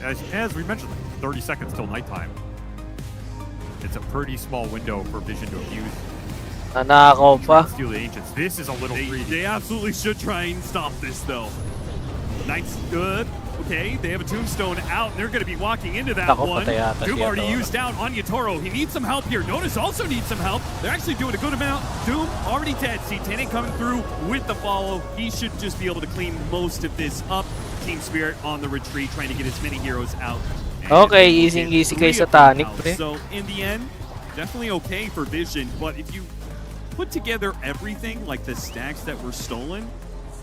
As we mentioned, 30 seconds till nighttime. It's a pretty small window for Vision to abuse. Nanakaw pa. Steal the Ancients. This is a little greedy. They absolutely should try and stop this, though. Knight's good. Okay, they have a tombstone out, and they're going to be walking into that Ako, one. patay yata Doom si already Yatoro. used out on Yatoro. He needs some help here. Notice also needs some help. They're actually doing a good amount. Doom already dead. Satanic coming through with the follow. He should just be able to clean most of this up. Team Spirit on the retreat, trying to get as many heroes out. And Okay, get easy kay 3 of them Satanic, out. pre. So in the end, definitely okay for Vision, but if you put together everything, like the stacks that were stolen,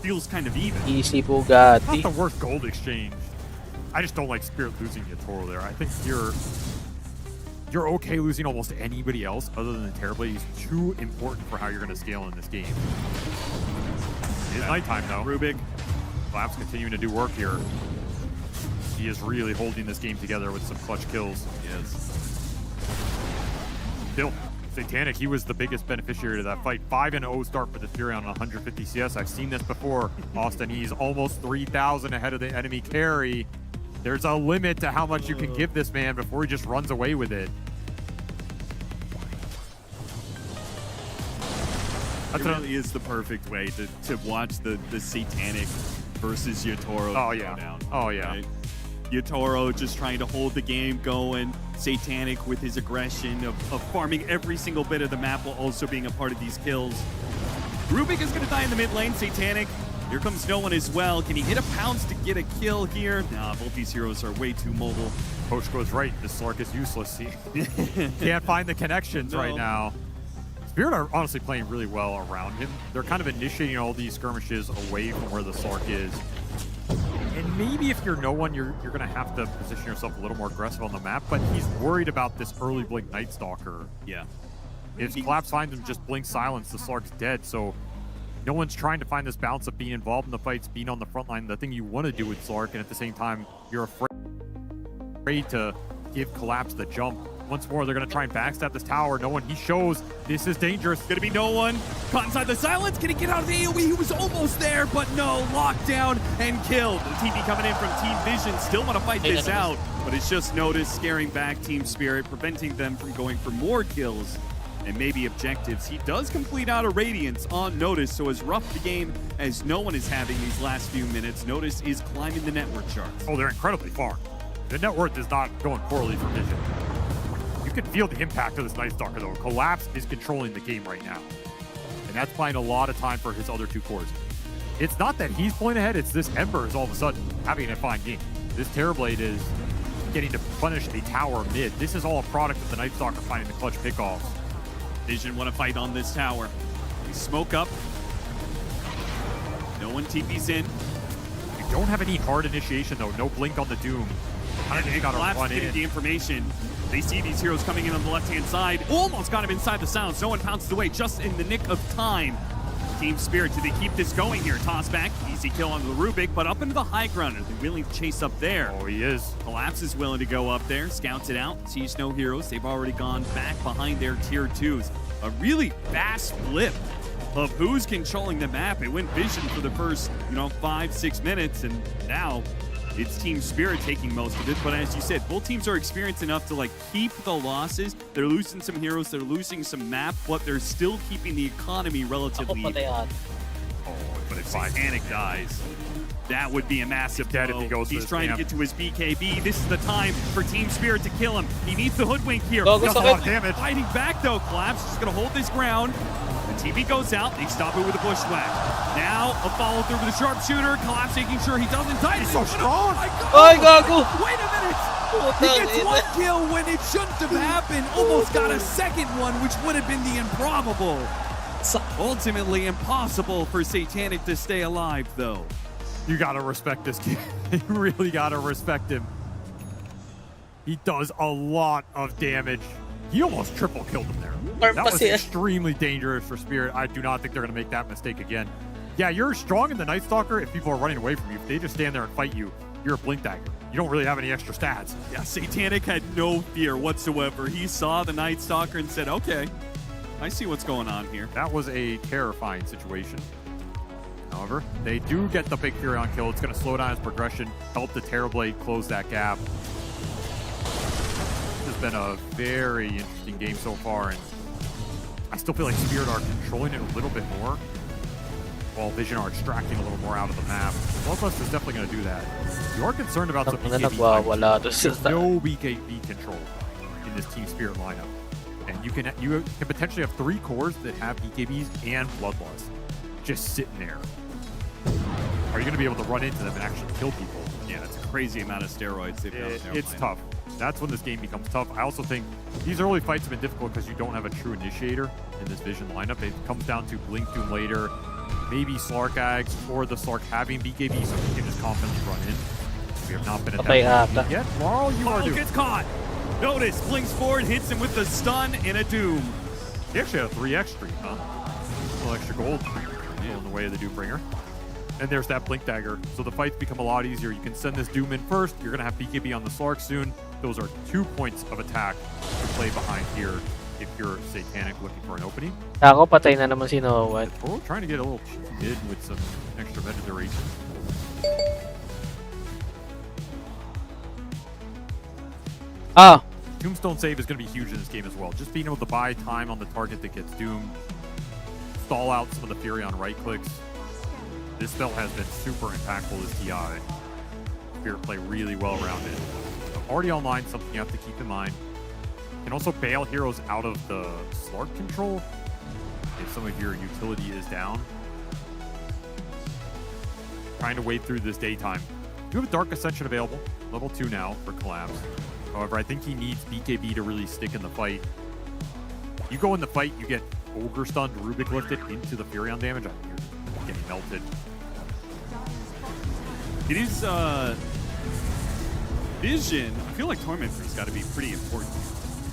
feels kind of even. Easy Not Bugatti. the worst gold exchange. I just don't like Spirit losing Yatoro there. I think you're okay losing almost anybody else other than the Terrorblade. He's too important for how you're going to scale in this game. It is nighttime though. Rubik. Collapse continuing to do work here. He is really holding this game together with some clutch kills. Yes. Still, Satanic, he was the biggest beneficiary of that fight. 5-0 start for the Fury on 150 CS. I've seen this before. Austin, he's almost 3,000 ahead of the enemy carry. There's a limit to how much you can give this man before he just runs away with it. It really is the perfect way to watch the Satanic versus Yatoro Oh, go yeah. down. Oh, yeah. Right? Yatoro just trying to hold the game going. Satanic with his aggression of farming every single bit of the map while also being a part of these kills. Rubik is going to die in the mid lane. Satanic, here comes no one as well. Can he hit a pounce to get a kill here? Nah, both these heroes are way too mobile. Coach goes right. This Sark is useless. He can't find the connections right now. Spirit are honestly playing really well around him. They're kind of initiating all these skirmishes away from where the Sark is. And maybe if you're no one, you're going to have to position yourself a little more aggressive on the map, but he's worried about this early Blink Night Stalker. Yeah. If Collapse finds him, just Blink Silence, the Sark's dead, so no one's trying to find this balance of being involved in the fights, being on the front line, the thing you want to do with Sark, and at the same time, you're afraid to give Collapse the jump. Once more, they're going to try and backstab this tower. No one, he shows this is dangerous. Gonna be no one. Caught inside the silence. Can he get out of the AoE? He was almost there, but no. Locked down and killed. The TP coming in from Team Vision. Still want to fight this out, but it's just Notice scaring back Team Spirit, preventing them from going for more kills and maybe objectives. He does complete out a Radiance on Notice, so as rough the game as no one is having these last few minutes, Notice is climbing the network charts. Oh, they're incredibly far. The net worth is not going poorly for Vision. You can feel the impact of this Night Stalker, though. Collapse is controlling the game right now. And that's buying a lot of time for his other 2 cores. It's not that he's pulling ahead, it's this Ember is all of a sudden having a fine game. This Terrorblade is getting to punish a tower mid. This is all a product of the Night Stalker finding the clutch pickoffs. Vision want to fight on this tower. They smoke up. No one TP's in. You don't have any hard initiation, though. No blink on the Doom. I think you got to Collapse run getting in. the information. They see these heroes coming in on the left-hand side. Almost got him inside the silence. No one pounces away just in the nick of time. Team Spirit, do they keep this going here? Toss back, easy kill onto the Rubik, but up into the high ground. Are they willing to chase up there? Oh, he is. Collapse is willing to go up there, scouts it out, sees no heroes. They've already gone back behind their tier 2s. A really fast flip of who's controlling the map. It went Vision for the first, 5-6 minutes, and now it's Team Spirit taking most of it, but as you said, both teams are experienced enough to like keep the losses. They're losing some heroes, they're losing some map, but they're still keeping the economy relatively even. But if Satanic dies, that would be a massive dead if blow. he goes to He's his trying camp. to get to his BKB. This is the time for Team Spirit to kill him. He needs the hoodwink here. Go, Does go, a go. lot of damage. Fighting back though, Collapse is going to hold this ground. The TV goes out. They stop it with a bushwhack. Now a follow through with a sharpshooter. Collapse making sure he doesn't die. He's so strong. Ay, gago! Wait a minute! He gets one kill when it shouldn't have happened. Almost got a second one, which would have been the improbable. Ultimately impossible for Satanic to stay alive though. You gotta respect this kid. You really gotta respect him. He does a lot of damage. He almost triple killed him there. That was extremely dangerous for Spirit. I do not think they're gonna make that mistake again. Yeah, you're strong in the Night Stalker if people are running away from you. If they just stand there and fight you, you're a Blink Dagger. You don't really have any extra stats. Yeah, Satanic had no fear whatsoever. He saw the Night Stalker and said, okay, I see what's going on here. That was a terrifying situation. However, they do get the big Furion kill. It's going to slow down his progression, help the Terrorblade close that gap. This has been a very interesting game so far, and I still feel like Spirit are controlling it a little bit more, while Vision are extracting a little more out of the map. Bloodlust is definitely going to do that. You are concerned about some BKB. There's no BKB control in this Team Spirit lineup. And you can potentially have 3 cores that have BKBs and Bloodlust just sitting there. Are you going to be able to run into them and actually kill people? Yeah, it's a crazy amount of steroids they've got in their It's lineup. tough. That's when this game becomes tough. I also think these early fights have been difficult because you don't have a true initiator in this Vision lineup. It comes down to Blink Doom later, maybe Slark Ags, or the Slark having BKB so he can just confidently run in. We have not been attacked yet. Laurel, you are Oh, due. gets caught. Notice, blinks forward, hits him with the stun and a doom. He actually had a 3x streak, huh? A little extra gold in the way of the Doombringer. And there's that Blink Dagger. So the fights become a lot easier. You can send this Doom in first. You're going to have BKB on the Slark soon. Those are 2 points of attack to play behind here if you're Satanic looking for an opening. Ako, patay na naman si Noah. We're trying to get a little cheeky mid with some extra meta duration. Ah, Tombstone save is going to be huge in this game as well. Just being able to buy time on the target that gets doomed, stall out some of the Fury on right clicks. This spell has been super impactful as TI. Spirit play really well around it. So already online, something you have to keep in mind. You can also bail heroes out of the Slark control if some of your utility is down. Trying to wade through this daytime. You have a Dark Ascension available, level 2 now for Collapse. However, I think he needs BKB to really stick in the fight. You go in the fight, you get Ogre stunned, Rubik lifted into the Furion damage. I think you're getting melted. It is, Vision. I feel like Tormentor's got to be pretty important.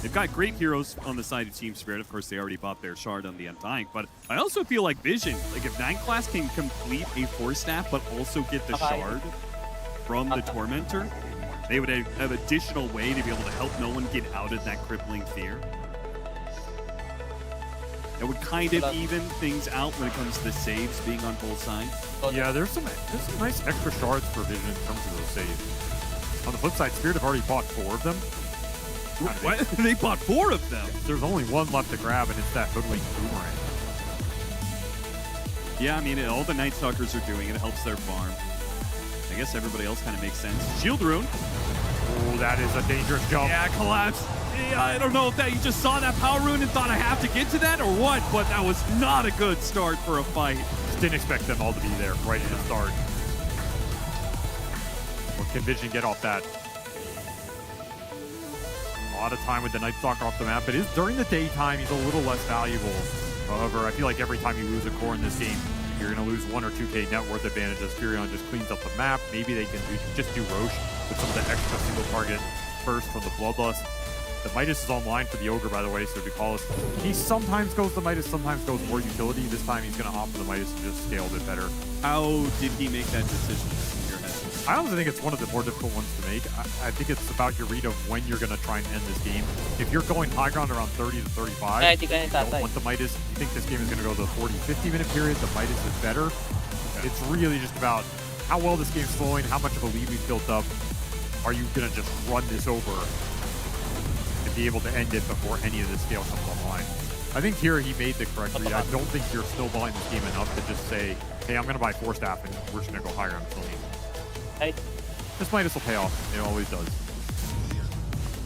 They've got great heroes on the side of Team Spirit. Of course, they already bought their shard on the Undying, but I also feel like Vision, like if 9 class can complete a 4-staff, but also get the shard from the Tormentor, they would have additional way to be able to help no one get out of that crippling fear. It would kind of even things out when it comes to the saves being on both sides. Yeah, there's some nice extra shards for Vision in terms of those saves. On the flip side, Spirit have already bought 4 of them. What? They bought 4 of them. There's only 1 left to grab, and it's that Hoodwink Boomerang. Yeah, I mean, all the Night Stalkers are doing it. It helps their farm. I guess everybody else kind of makes sense. Shield Rune. Oh, that is a dangerous jump. Yeah, Collapse. Yeah, I don't know if that you just saw that Power Rune and thought I have to get to that or what, but that was not a good start for a fight. Just didn't expect them all to be there right at the start. What can Vision get off that? A lot of time with the Night Stalker off the map. It is during the daytime, he's a little less valuable. However, I feel like every time you lose a core in this game, you're going to lose 1 or 2k net worth advantage as Furion just cleans up the map. Maybe they can just do Roche with some of the extra single target burst from the Bloodlust. The Midas is online for the Ogre, by the way, so Ducalis, he sometimes goes the Midas, sometimes goes more utility. This time he's going to opt for the Midas and just scale a bit better. How did he make that decision in your head? I honestly think it's one of the more difficult ones to make. I think it's about your read of when you're going to try and end this game. If you're going high ground around 30 to 35, you don't want the Midas. You think this game is going to go the 40-50 minute period, the Midas is better. It's really just about how well this game's flowing, how much of a lead we've built up. Are you going to just run this over and be able to end it before any of the scale comes online? I think here he made the correct read. I don't think you're snowballing this game enough to just say, hey, I'm going to buy 4 staff and we're just going to go higher on Tony. This Midas will pay off. It always does.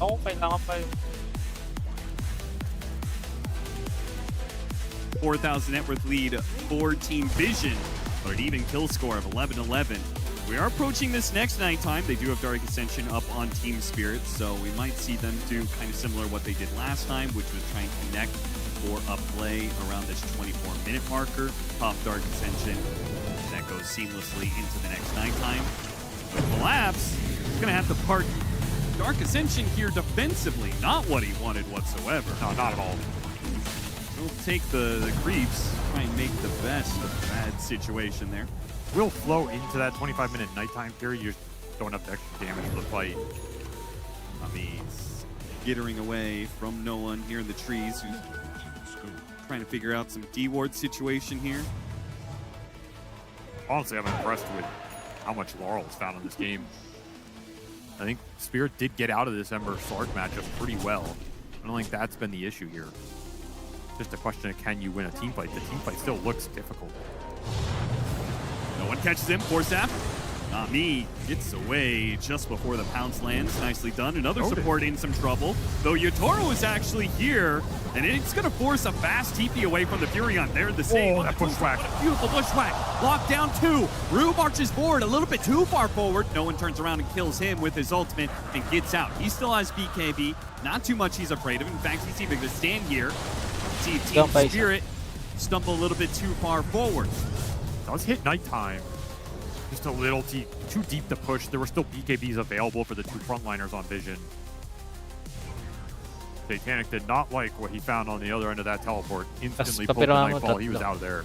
Ako, kailangan pa yun. 4,000 net worth lead for Team Vision, but an even kill score of 11-11. We are approaching this next nighttime. They do have Dark Ascension up on Team Spirit, so we might see them do kind of similar to what they did last time, which was try and connect for a play around this 24-minute marker. Pop Dark Ascension, and that goes seamlessly into the next nighttime. With Collapse, he's gonna have to park Dark Ascension here defensively. Not what he wanted whatsoever. No, not at all. He'll take the creeps, try and make the best of a bad situation there. Will flow into that 25-minute nighttime period. You just don't have the extra damage for the fight. He's skittering away from no one here in the trees, who's trying to figure out some D-ward situation here. Honestly, I'm impressed with how much Laurel is found in this game. I think Spirit did get out of this Ember Slark matchup pretty well. I don't think that's been the issue here. Just a question of can you win a team fight. The team fight still looks difficult. No one catches him. Forstaff. Not me. Gets away just before the pounce lands. Nicely done. Another support in some trouble. Though Yotaro is actually here, and it's going to force a fast TP away from the Furion. They're the same. Oh, that bushwhack. Beautiful bushwhack. Locked down 2. Rue marches forward a little bit too far forward. No one turns around and kills him with his ultimate and gets out. He still has BKB. Not too much he's afraid of. In fact, he's even going to stand here. See Team Spirit stumble a little bit too far forward. Does hit nighttime. Just a little too deep to push. There were still BKBs available for the 2 frontliners on Vision. Satanic did not like what he found on the other end of that teleport. Instantly pulled the Nightfall. He was out of there.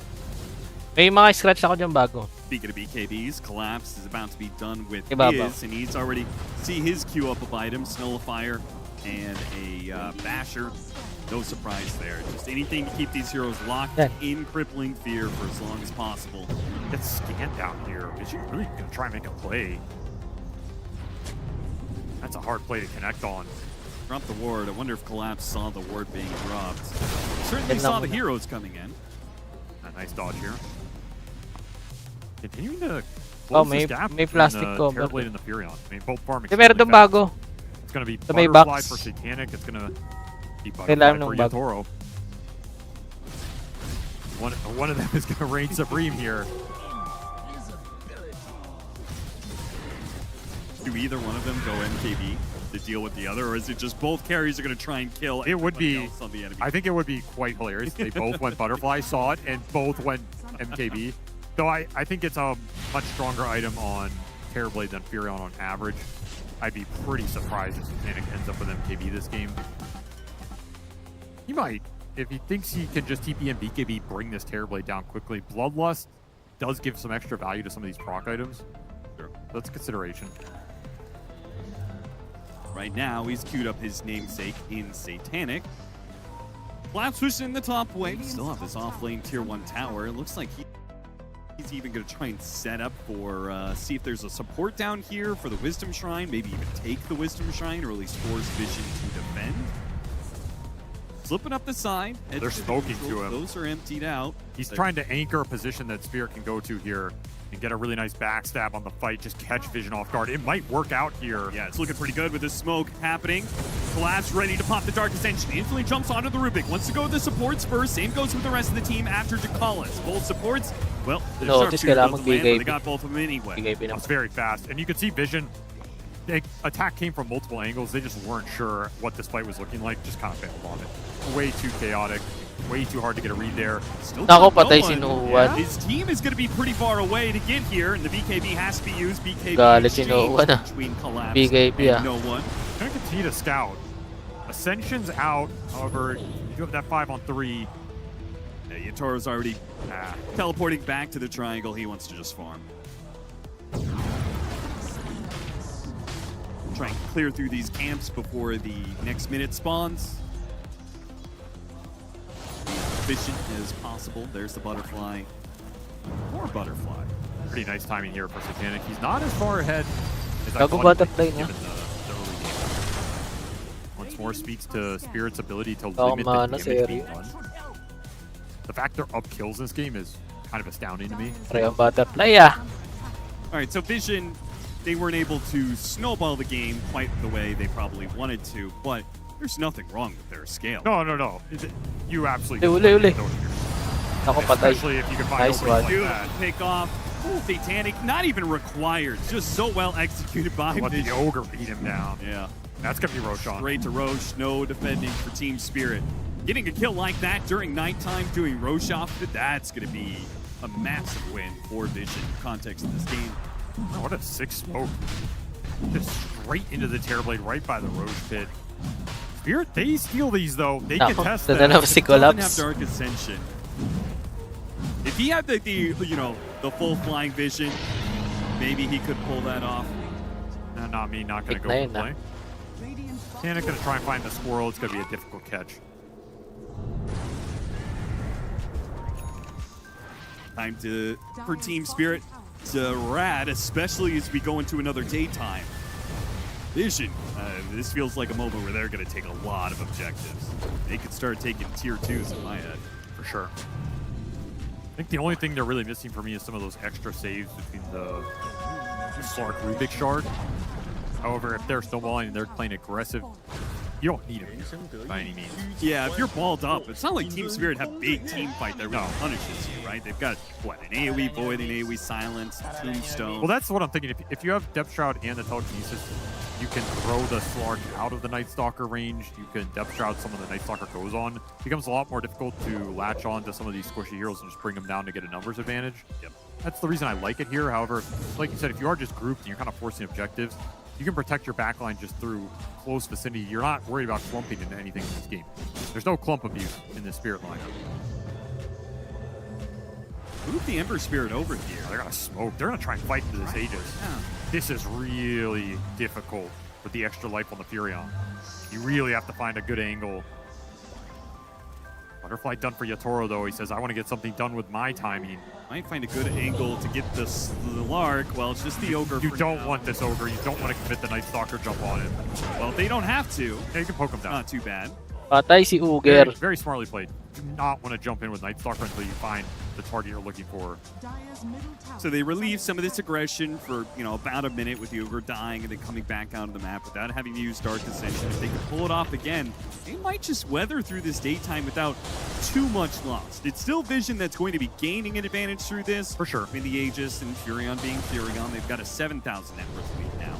May mga scratch ako dyan bago. Speaking of BKBs, Collapse is about to be done with Ibaba. his, and he's already see his queue up of items, Nullifier and a Basher. No surprise there. Just anything to keep these heroes locked in crippling fear for as long as possible. Gets scanned down here. Is he really going to try and make a play? That's a hard play to connect on. Drop the ward. I wonder if Collapse saw the ward being dropped. Certainly saw the heroes coming in. A nice dodge here. Continuing to close this gap may plastic ko. Terrorblade and the Furion. I mean, both farming. Meron doon bago. It's going to be may Butterfly box. for Satanic. It's going to be Butterfly for Yotaro. One of them is going to reign supreme here. Do either one of them go MKB to deal with the other, or is it just both carries are going to try and kill? It would be. On the enemy? I think it would be quite hilarious. They both went Butterfly, saw it, and both went MKB. Though I think it's a much stronger item on Terrorblade than Furion on average. I'd be pretty surprised if Satanic ends up with MKB this game. He might. If he thinks he can just TP and BKB, bring this Terrorblade down quickly. Bloodlust does give some extra value to some of these proc items. Sure. That's a consideration. Right now, he's queued up his namesake in Satanic. Collapse pushing in the top wave. Still have this off-lane tier 1 tower. It looks like he's even going to try and set up for, see if there's a support down here for the Wisdom Shrine. Maybe even take the Wisdom Shrine, or at least force Vision to defend. Slipping up the side. They're smoking to him. Those are emptied out. He's trying to anchor a position that Spirit can go to here and get a really nice backstab on the fight. Just catch Vision off guard. It might work out here. Yeah, it's looking pretty good with the smoke happening. Collapse ready to pop the Dark Ascension. Instantly jumps onto the Rubik. Wants to go with the supports first. Same goes with the rest of the team after Jakalis. Both supports. Well, the sharpshooter doesn't land, but they got both of them anyway. That's very fast. And you can see Vision. The attack came from multiple angles. They just weren't sure what this fight was looking like. Just kind of failed on it. Way too chaotic. Way too hard to get a read there. Still Nako, patay si Nuwan. His team is going to be pretty far away to get here, and the BKB has to be used. BKB Galit si Nuwan between Collapse BKB and no one. Going to continue to scout. Ascension's out. However, you do have that 5-on-3. Yeah, Yotoro's already teleporting back to the triangle. He wants to just farm. Try and clear through these camps before the next minute spawns. Efficient as possible. There's the butterfly. More butterfly. Pretty nice timing here for Satanic. He's not as far ahead as I Gago thought he butterfly would be, niya. given the early game. Once more speaks to Spirit's ability to Oh, limit the mana, damage being seryo. done. The fact they're up kills in this game is kind of astounding to me. Try ang butterfly ah. All right, so Vision, they weren't able to snowball the game quite the way they probably wanted to, but there's nothing wrong with their scale. No. You absolutely Uli. don't here. Ako patay. Especially if you can find Nice openings like Beautiful that. pick off. Satanic, not even required. Just so well executed by Let the Vision. Ogre beat him down. Yeah. That's going to be Roshan. Straight to Roche, no defending for Team Spirit. Getting a kill like that during nighttime, doing Roche off of it, that's going to be a massive win for Vision. Context of this game. Oh, what a sick smoke. Just straight into the Terrorblade right by the Roche pit. Spirit, they steal these though. They Ako, contest dala them. na si Doesn't have Collapse. Dark Ascension. If he had the the full flying vision, maybe he could pull that off. Not me, not going to go Big for nine, play. Tanic going to try and find the squirrel. It's going to be a difficult catch. Time for Team Spirit to rad, especially as we go into another daytime. Vision, this feels like a moment where they're going to take a lot of objectives. They could start taking tier 2s in my head. For sure. I think the only thing they're really missing for me is some of those extra saves between the Slark Rubik Shard. However, if they're snowballing and they're playing aggressive, you don't need him by any means. Yeah, if you're balled up, it's not like Team Spirit have big team fight that really punishes you, right? They've got, what, an AoE Void, an AoE Silence, Tombstone. Well, that's what I'm thinking. If you have Depth Shroud and the Telekinesis, you can throw the Slark out of the Night Stalker range. You can Depth Shroud someone the Night Stalker goes on. It becomes a lot more difficult to latch on to some of these squishy heroes and just bring them down to get a numbers advantage. Yep. That's the reason I like it here. However, like you said, if you are just grouped and you're kind of forcing objectives, you can protect your backline just through close vicinity. You're not worried about clumping into anything in this game. There's no clump abuse in this Spirit lineup. Move the Ember Spirit over here. They're going to smoke. They're going to try and fight into this Aegis. Yeah. This is really difficult with the extra life on the Furion. You really have to find a good angle. Butterfly done for Yatoro, though. He says, I want to get something done with my timing. Might find a good angle to get the Lark. Well, it's just the Ogre. You for don't now. want this Ogre. You don't want to commit the Night Stalker jump on him. Well, they don't have to. Yeah, you can poke him down. Not too bad. Patay si Very, Uger. very smartly played. Do not want to jump in with Night Stalker until you find the target you're looking for. So they relieve some of this aggression for, about a minute with the Ogre dying and then coming back out of the map without having to use Dark Ascension. If they can pull it off again, they might just weather through this daytime without too much loss. It's still Vision that's going to be gaining an advantage through this. For sure. I mean, the Aegis and Furion being Furion, they've got a 7,000 net worth lead now.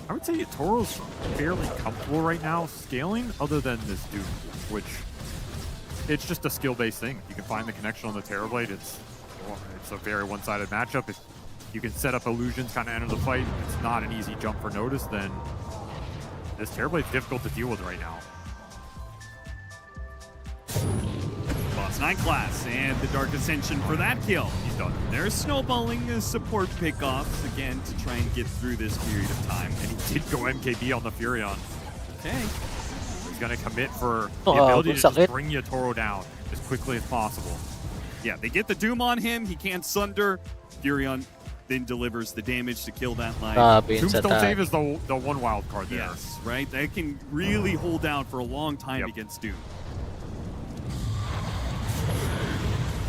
I would say Yatoro's fairly comfortable right now scaling, other than this Doom, which it's just a skill-based thing. You can find the connection on the Terrorblade. It's a very one-sided matchup. If you can set up illusions, kind of enter the fight, it's not an easy jump for notice, then this Terrorblade's difficult to deal with right now. Boss 9 class and the Dark Ascension for that kill. He's done. They're snowballing support pickoffs again to try and get through this period of time. And he did go MKB on the Furion. Okay. He's going to commit for the Oh, ability to just sakit. bring Yatoro down as quickly as possible. Yeah, they get the Doom on him. He can't sunder. Furion then delivers the damage to kill that life. Grabe yun sa Tombstone tag. save is the one wild card there. Yes, right? They can really hold down for a long time Yep. against Doom.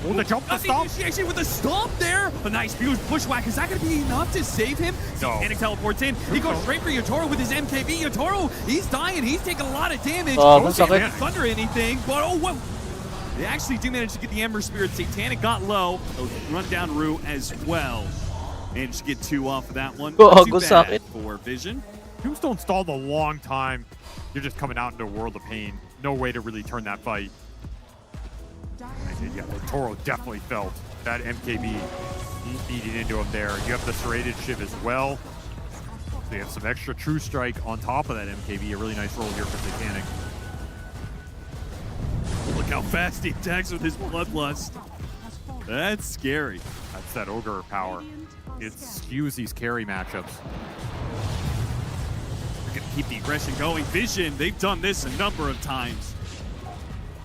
Oh, the jump to stop. Initiation with a stomp there. A nice huge bushwhack. Is that going to be enough to save him? No. Panic teleports in. He goes straight for Yatoro with his MKB. Yatoro, he's dying. He's taking a lot of damage. Oh, Don't masakit. thunder anything, but oh, whoa. They actually do manage to get the Ember Spirit. Satanic got low. Run down Rue as well. Managed to get 2 off of that one. Oh, Not too good bad sakit. for Vision. Tombstone stalled a long time. You're just coming out into a world of pain. No way to really turn that fight. And yeah, Toro definitely felt that MKB eating into him there. You have the serrated shiv as well. So you have some extra true strike on top of that MKB. A really nice roll here for Satanic. Look how fast he attacks with his Bloodlust. That's scary. That's that Ogre power. It skews these carry matchups. They're going to keep the aggression going. Vision, they've done this a number of times.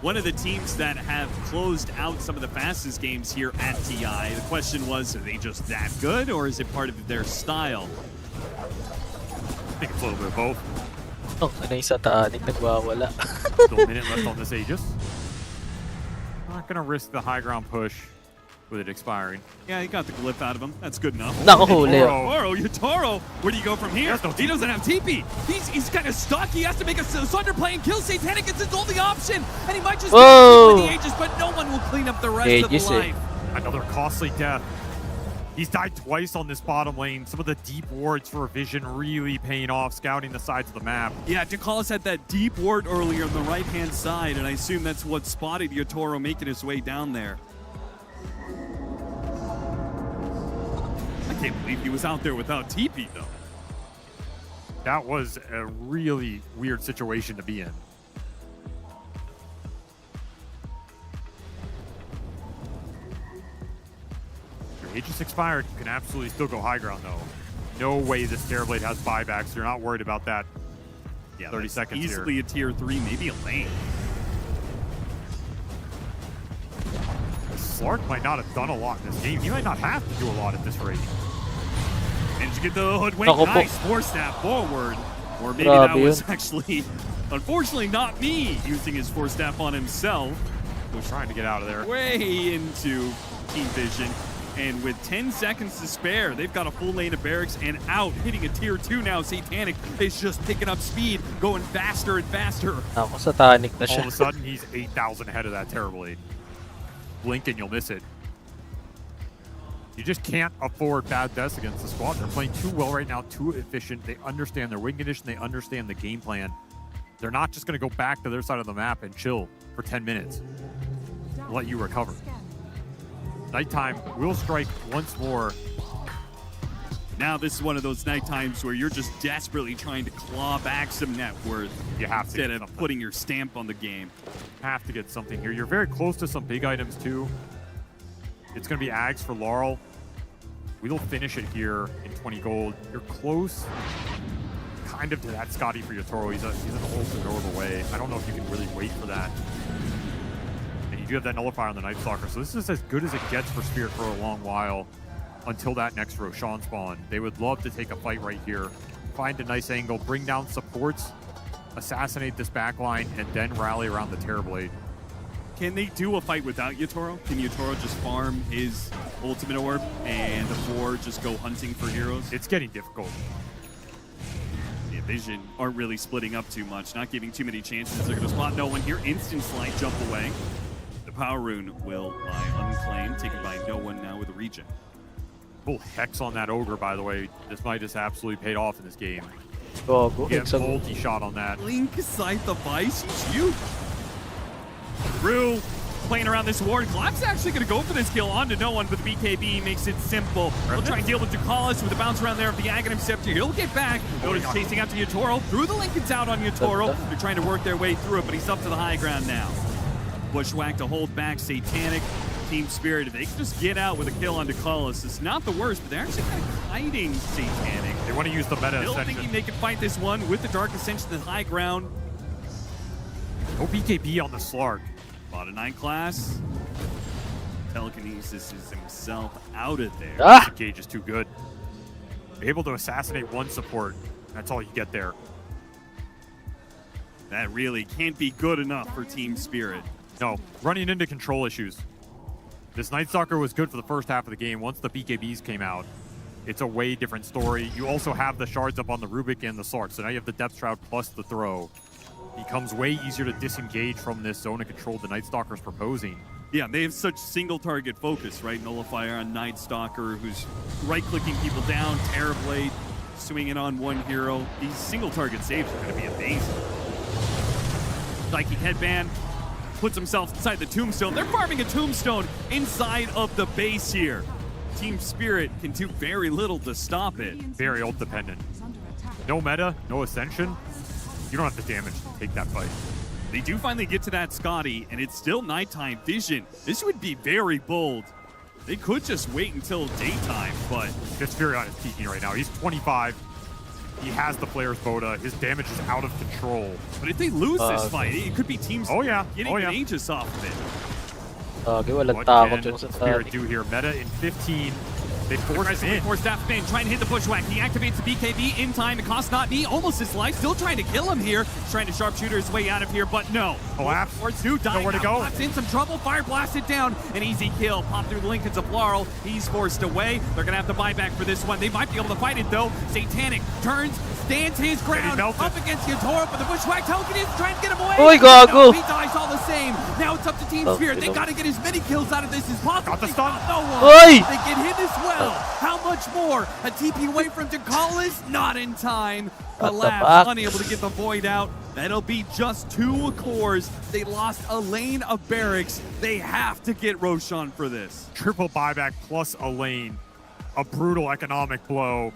one of the teams that have closed out some of the fastest games here at TI. The question was, are they just that good, or is it part of their style? I think it's a little bit of both. Oh, ano yung sa Titanic nagwawala. Still a minute left on this Aegis. Not gonna risk the high ground push with it expiring. Yeah, he got the glyph out of him. That's good enough. Nakahuli. Yotaro, where do you go from here? He doesn't have TP. He's kind of stuck. He has to make a Sunder play and kill Satanic. It's his only option. And he might just Whoa. with the Aegis, but no one will clean up the rest of the Aegis, life. Another costly death. He's died twice on this bottom lane. Some of the deep wards for Vision really paying off, scouting the sides of the map. Yeah, Dakalis had that deep ward earlier on the right-hand side, and I assume that's what spotted Yotaro making his way down there. I can't believe he was out there without TP, though. That was a really weird situation to be in. Your Aegis expired. You can absolutely still go high ground, though. No way this Terrorblade has buybacks. You're not worried about that. Yeah, 30 that's seconds easily here. a tier 3, maybe a lane. Slark might not have done a lot in this game. He might not have to do a lot at this rate. And to get the hoodwink, Ako po. nice force stab forward. Or maybe Grabe that was yun. actually, unfortunately, not me using his force stab on himself. Was trying to get out of there. Way into Team Vision. And with 10 seconds to spare, they've got a full lane of barracks and out, hitting a tier 2 now. Satanic is just picking up speed, going faster and faster. Ako sa Titanic na All siya. of a sudden, he's 8,000 ahead of that Terrorblade. Blink and you'll miss it. You just can't afford bad deaths against the squad. They're playing too well right now, too efficient. They understand their win condition. They understand the game plan. They're not just going to go back to their side of the map and chill for 10 minutes and let you recover. Nighttime will strike once more. Now this is one of those night times where you're just desperately trying to claw back some net worth You have to instead get of something. putting your stamp on the game. Have to get something here. You're very close to some big items too. It's going to be Ags for Laurel. We'll finish it here in 20 gold. You're close kind of to that Scotty for Yotaro. He's an ultimate orb away. I don't know if you can really wait for that. And you do have that nullifier on the Night Stalker. So this is as good as it gets for Spirit for a long while until that next Roshan spawn. They would love to take a fight right here. Find a nice angle, bring down supports, assassinate this backline, and then rally around the Terrorblade. Can they do a fight without Yotaro? Can Yotaro just farm his ultimate orb and the 4 just go hunting for heroes? It's getting difficult. The Vision aren't really splitting up too much, not giving too many chances. They're going to spot no one here. Instant slide, jump away. The Power Rune will lie unclaimed, taken by no one now with a regen. Full Hex on that Ogre, by the way. This might just absolutely paid off in this game. Gogo. Get Sa multi-shot on that. Link Scythe of Vice, he's huge. Rue playing around this ward. Glock's actually going to go for this kill onto no one, but the BKB makes it simple. He'll try and deal with Dakalis with a bounce around there of the Aghanim Scepter. He'll get back. Notice chasing after Yotaro. Through the Lincoln's out on Yotaro. They're trying to work their way through it, but he's up to the high ground now. Bushwhack to hold back Satanic. Team Spirit, if they can just get out with a kill on Dakalis, it's not the worst, but they're actually kind of hiding Satanic. They want to use the meta Still Ascension. thinking they can fight this one with the Dark Ascension to the high ground. No BKB on the Slark. Bought a 9 class. Telekinesis is himself out of there. Ah! The gauge is too good. Able to assassinate one support. That's all you get there. That really can't be good enough for Team Spirit. No, running into control issues. This Night Stalker was good for the first half of the game. Once the BKBs came out, it's a way different story. You also have the shards up on the Rubik and the Slark, so now you have the Depth Shroud plus the throw. Becomes way easier to disengage from this zone of control the Night Stalker's proposing. Yeah, they have such single target focus, right? Nullifier on Night Stalker, who's right-clicking people down, Terrorblade, swinging on one hero. These single target saves are going to be amazing. Psychic Headband puts himself inside the Tombstone. They're farming a Tombstone inside of the base here. Team Spirit can do very little to stop it. Very ult dependent. No meta, no Ascension. You don't have the damage to take that fight. They do finally get to that Scotty, and it's still nighttime vision. This would be very bold. They could just wait until daytime, but This Furion is peaking right now. He's 25. He has the player's Boda. His damage is out of control. But if they lose this fight, it could be teams getting an Aegis off of it. Walang What takot can yung sa Spirit Titanic. do here? Meta in 15. They force Aggressively in. forced staff in, trying to hit the bushwhack. He activates the BKB in time. It costs not me almost his life. Still trying to kill him here. He's trying to sharpshooter his way out of here, but no. Collapse. Or two dying. Nowhere to go. Collapse in some trouble. Fire blasted down. An easy kill. Pop through the Lincolns of Laurel. He's forced away. They're gonna have to buy back for this one. They might be able to fight it though. Satanic turns, stands his ground melted. up against Yotoro, but the bushwhack telekinesis trying to get him away. Oy, gago. No, he dies all the same. Now it's up to Team Spirit. They gotta get as many kills out of this as possible. Got the They stun. got no one. Oy! They get hit as well. How much more? A TP away from Dekalis? Not in time. What the Collapse, fuck? unable to get the void out. That'll be just 2 cores. They lost a lane of barracks. They have to get Roshan for this. Triple buyback plus a lane. A brutal economic blow.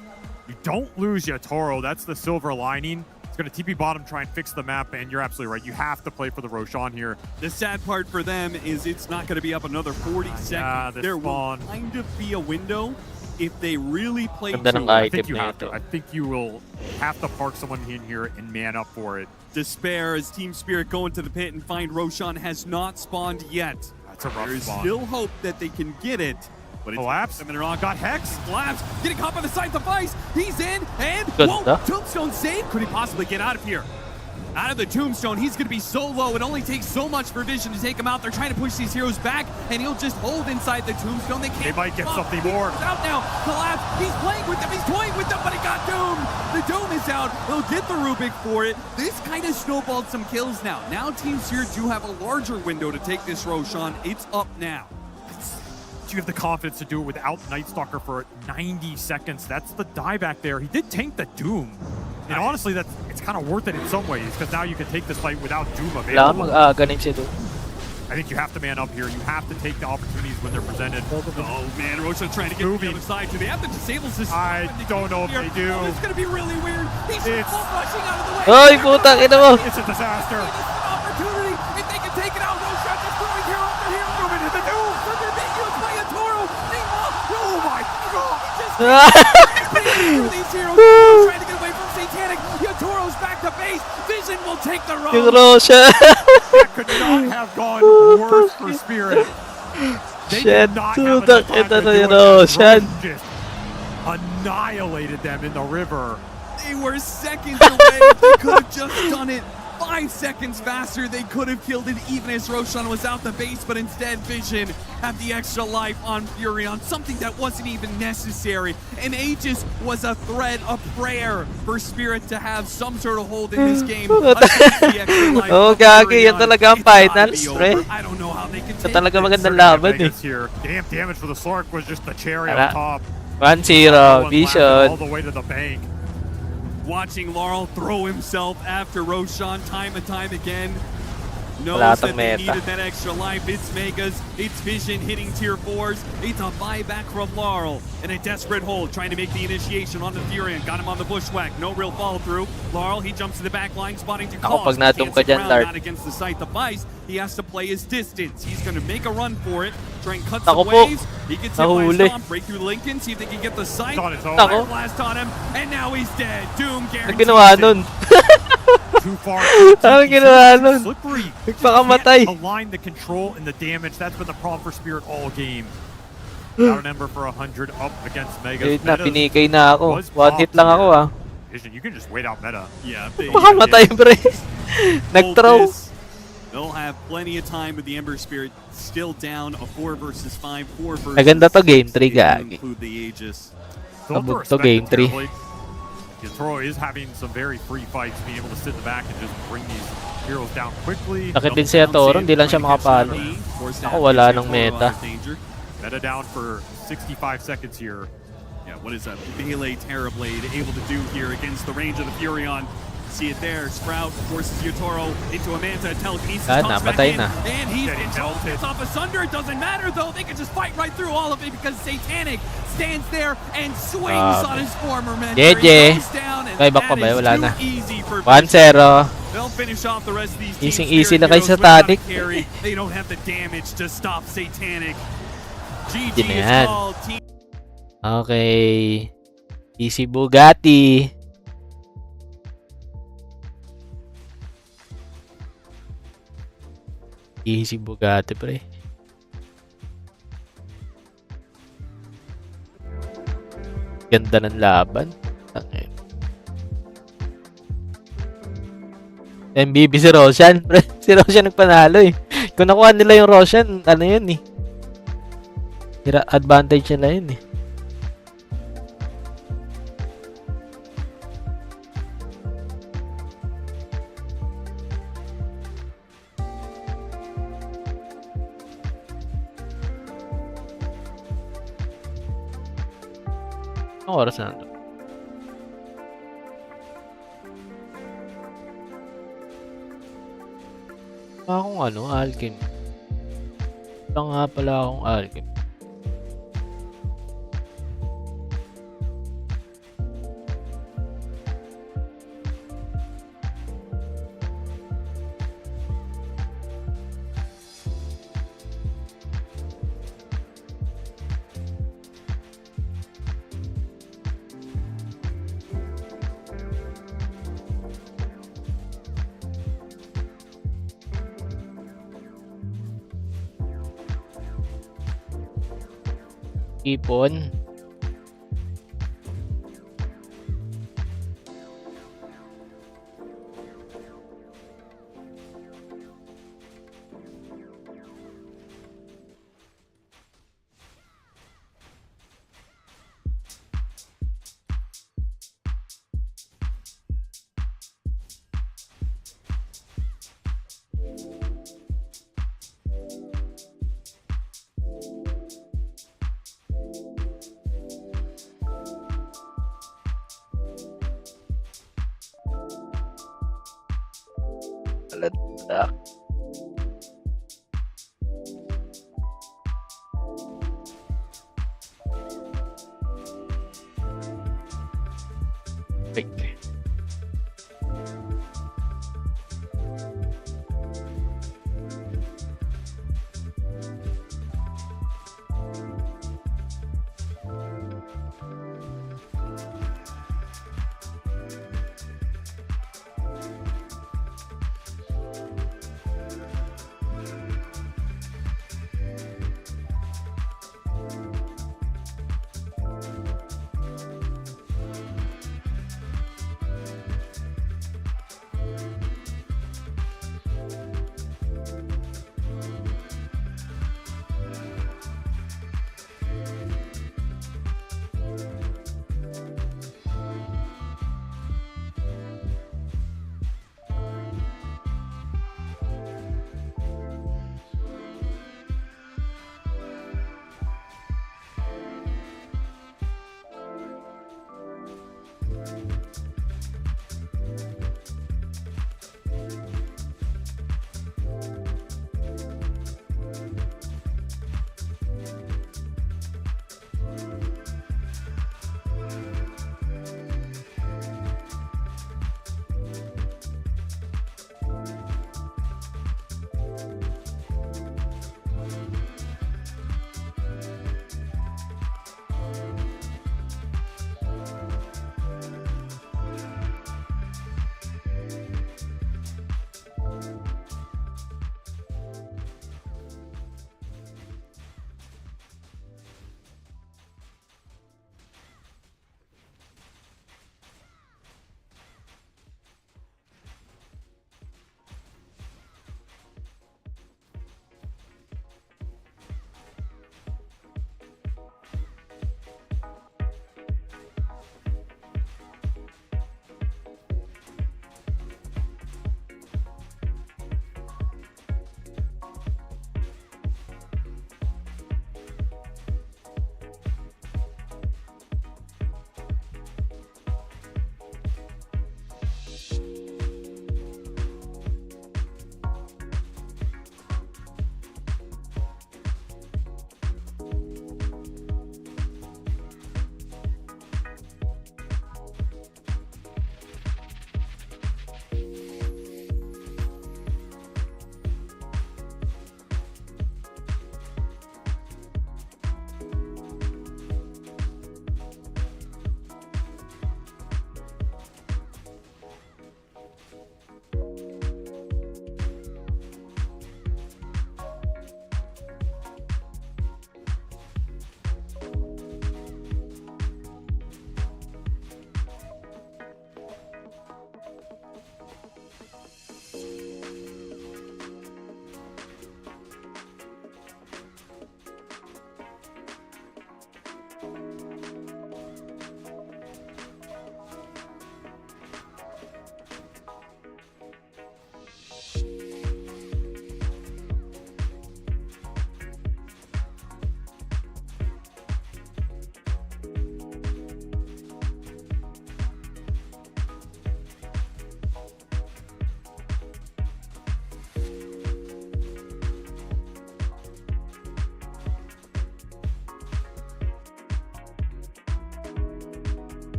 You don't lose Yatoro. That's the silver lining. It's going to TP bottom, try and fix the map, and you're absolutely right. You have to play for the Roshan here. The sad part for them is it's not going to be up another 40 seconds. the There will spawn. kind of be a window if they really play Ganda ng to I item think you na have to. ito. I think you will have to park someone in here and man up for it. despair as Team Spirit go into the pit and find Roshan has not spawned yet. That's a rough There's spawn. still hope that they can get it. But it's Collapse. Got Hex. Collapse. Getting caught by the side device. He's in and Ganda. whoa, Tombstone save. Could he possibly get out of here? Out of the Tombstone, he's going to be so low. It only takes so much for Vision to take him out. They're trying to push these heroes back, and he'll just hold inside the Tombstone. They can't. They might get come up. something more. He's out now. Collapse. He's playing with them. He's toying with them, but he got doomed. The Doom is out. He'll get the Rubik for it. This kind of snowballed some kills now. Now Team Spirit do have a larger window to take this Roshan. It's up now. Do you have the confidence to do it without Night Stalker for 90 seconds? That's the dieback there. He did tank the Doom. And honestly, it's kind of worth it in some ways, because now you can take this fight without Doom Kailangan available. mag-aganin siya doon. I think you have to man up here. You have to take the opportunities when they're presented. Oh man, Roshan trying to get to the other side. Do they have to disable this? I don't know if they do. Oh, it's going to be really weird. He's It's- rushing out of the way. Ay, putang ina mo! It's a disaster. This is an opportunity. If they can take it out, Roshan destroying hero after hero. Moving to the Doom. They're being used by a Toro. Oh my god. These heroes trying to get away from Satanic. Yatoro's back to base. Vision will take the road. Yung Roshan! That could not have gone worse for Spirit. They Shit, did not have enough putang time ina to na do yun, it. Roshan. Roshan just annihilated them in the river. They were seconds away. They could have just done it 5 seconds faster. They could have killed it even as Roshan was out the base, but instead Vision had the extra life on Furion, something that wasn't even necessary. And Aegis was a threat, a prayer for Spirit to have some sort of hold in this game. against the extra life Oh, of gagi, yan Furion. talaga ang It's gotta finals, be pre. over. I don't know how they can Ito take talaga this. magandang Certainly laban eh. Vegas here. Damn damage for the Slark was just the cherry Tara. on top. 1-0, One laughing all Vision. the way to the bank. Watching Laurel throw himself after Roshan time and time again. Knows Wala that tang they meta. needed that extra life. It's Megas, it's Vision hitting tier 4s. It's a buyback from Laurel. And a desperate hold, trying to make the initiation on the Furion. Got him on the bushwhack, no real follow through. Laurel, he jumps to the back line, spotting to Ako, cause. pag natong ka dyan, Not Lard. against the site device. He has to play his distance. He's going to make a run for it. Try and cut some Ako po. waves. He gets hit by a Nahuli. stomp. Break through Lincoln. See if they can get the site. It's on his own. Ako. Fire blast on him. And now he's dead. Doom Ano guarantees ginawa it. nun? Too far. Ano ginawa nun? Slippery. Nagpakamatay. Can't align the control and the damage. That's been the problem for Spirit all game. Without an Ember for 100 up against Megas. Wait na, Meta's pinikay na ako. was One hit popped lang ako here. ah. Vision, you can just wait out meta. Yeah, they Makamatay, pre. hold Nag-throw. this. They'll have plenty of time with the Ember Spirit still down a 4 versus 5, 4 versus Maganda to, game 3, if you gagi. include the Aegis. Still have Abog to respect game the tier 3. plate. Yatoro is having some very free fights, being able to sit in the back and just bring these heroes down quickly. Sakit din siya Toro, hindi lang siya makapalo. Ako wala nang meta. Meta down for 65 seconds here. Yeah, what is that? Melee Terrorblade able to do here against the range of the Furion. See it there. Sprout forces Yotoro into a Manta. Telekinesis Ah, comes back napatay in. na. And he's Getting controlled. melted. Gets off asunder. It doesn't matter though. They can just fight right through all of it because Satanic stands there and swings on his former mentor. GG. He goes down and Bye, back pa that ba? is Wala too na. easy for 1-0. They'll finish off the rest of these Team Easy Spirit na kayo heroes sa without a Titanic. carry. They don't have the damage to stop Satanic. GG Yun na is yan. called. Team Okay. Easy Bugatti. Easy Bugatti, pre. Ganda ng laban. Tangin. MVP si Roshan. Pre, si Roshan nagpanalo eh. Kung nakuha nila yung Roshan, ano yun eh. Advantage nila yun eh. Anong oras na ito? Akong ano, alchemy. Wala nga pala akong alchemy. Ipon. Alad. Wait.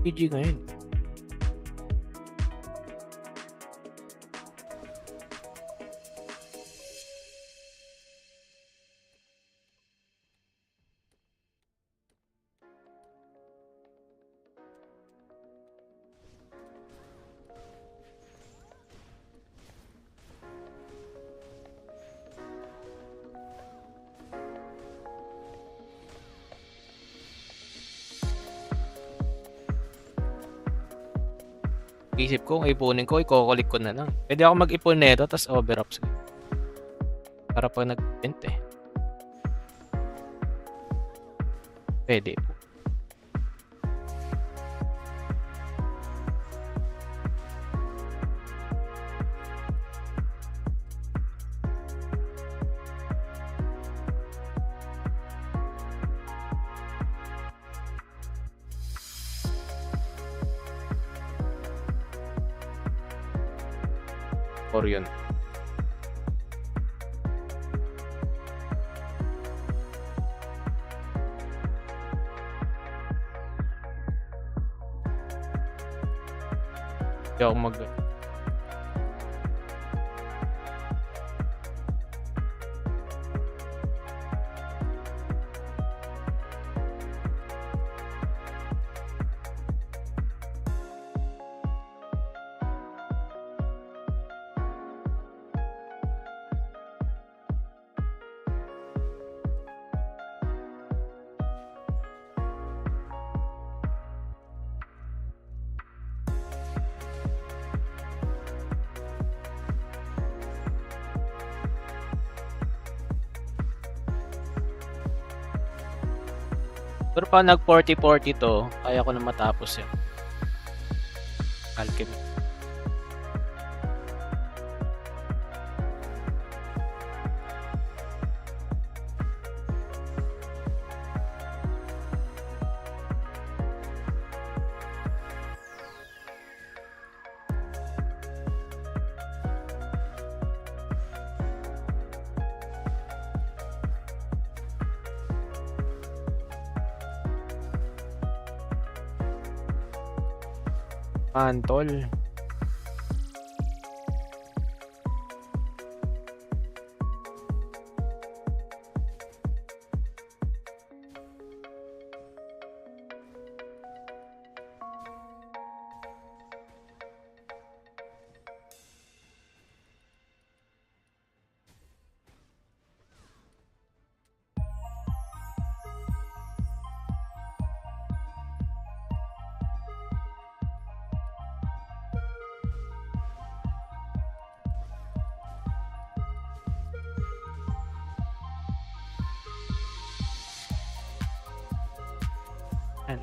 PG ngayon. Isip ko, kung ipunin ko, ikokolik ko na lang. Pwede ako mag-ipon neto, tas overups. Para pag nag-event eh. Pwede po. Or yun. Hindi ako mag... Pero pa nag 40-40 to, kaya ko na matapos yan. Alchemy. Antol. Yan.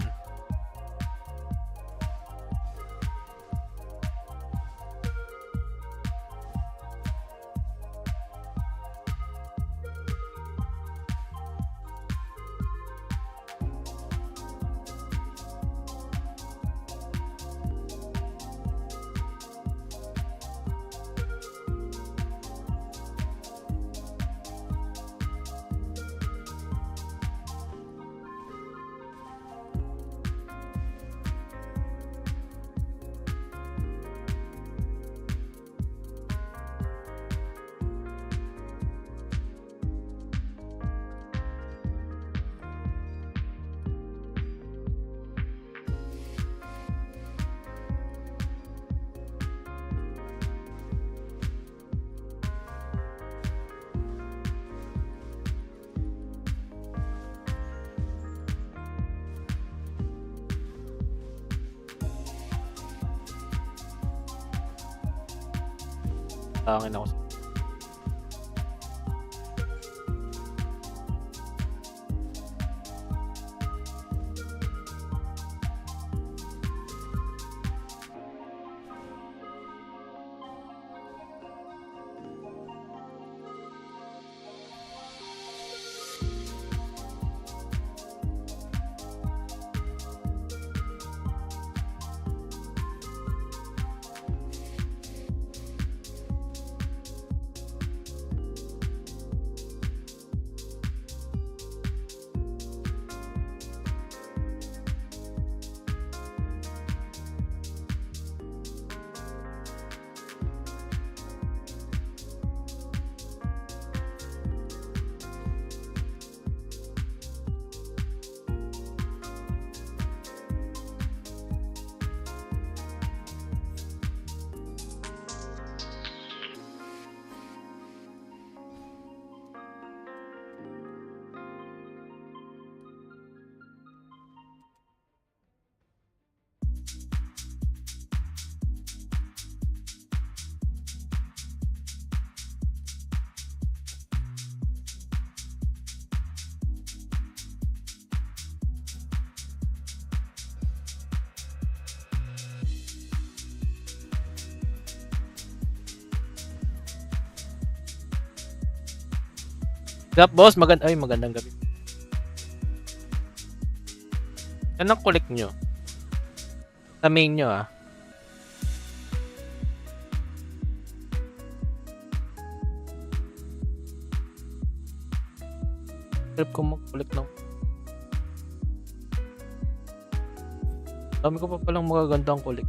Tangin ako. Stop, boss. Magandang gabi. Yan ang kulik nyo. Sa main nyo, ah. Trip ko mag-kulik ng... Dami ko pa palang magagandang kulik.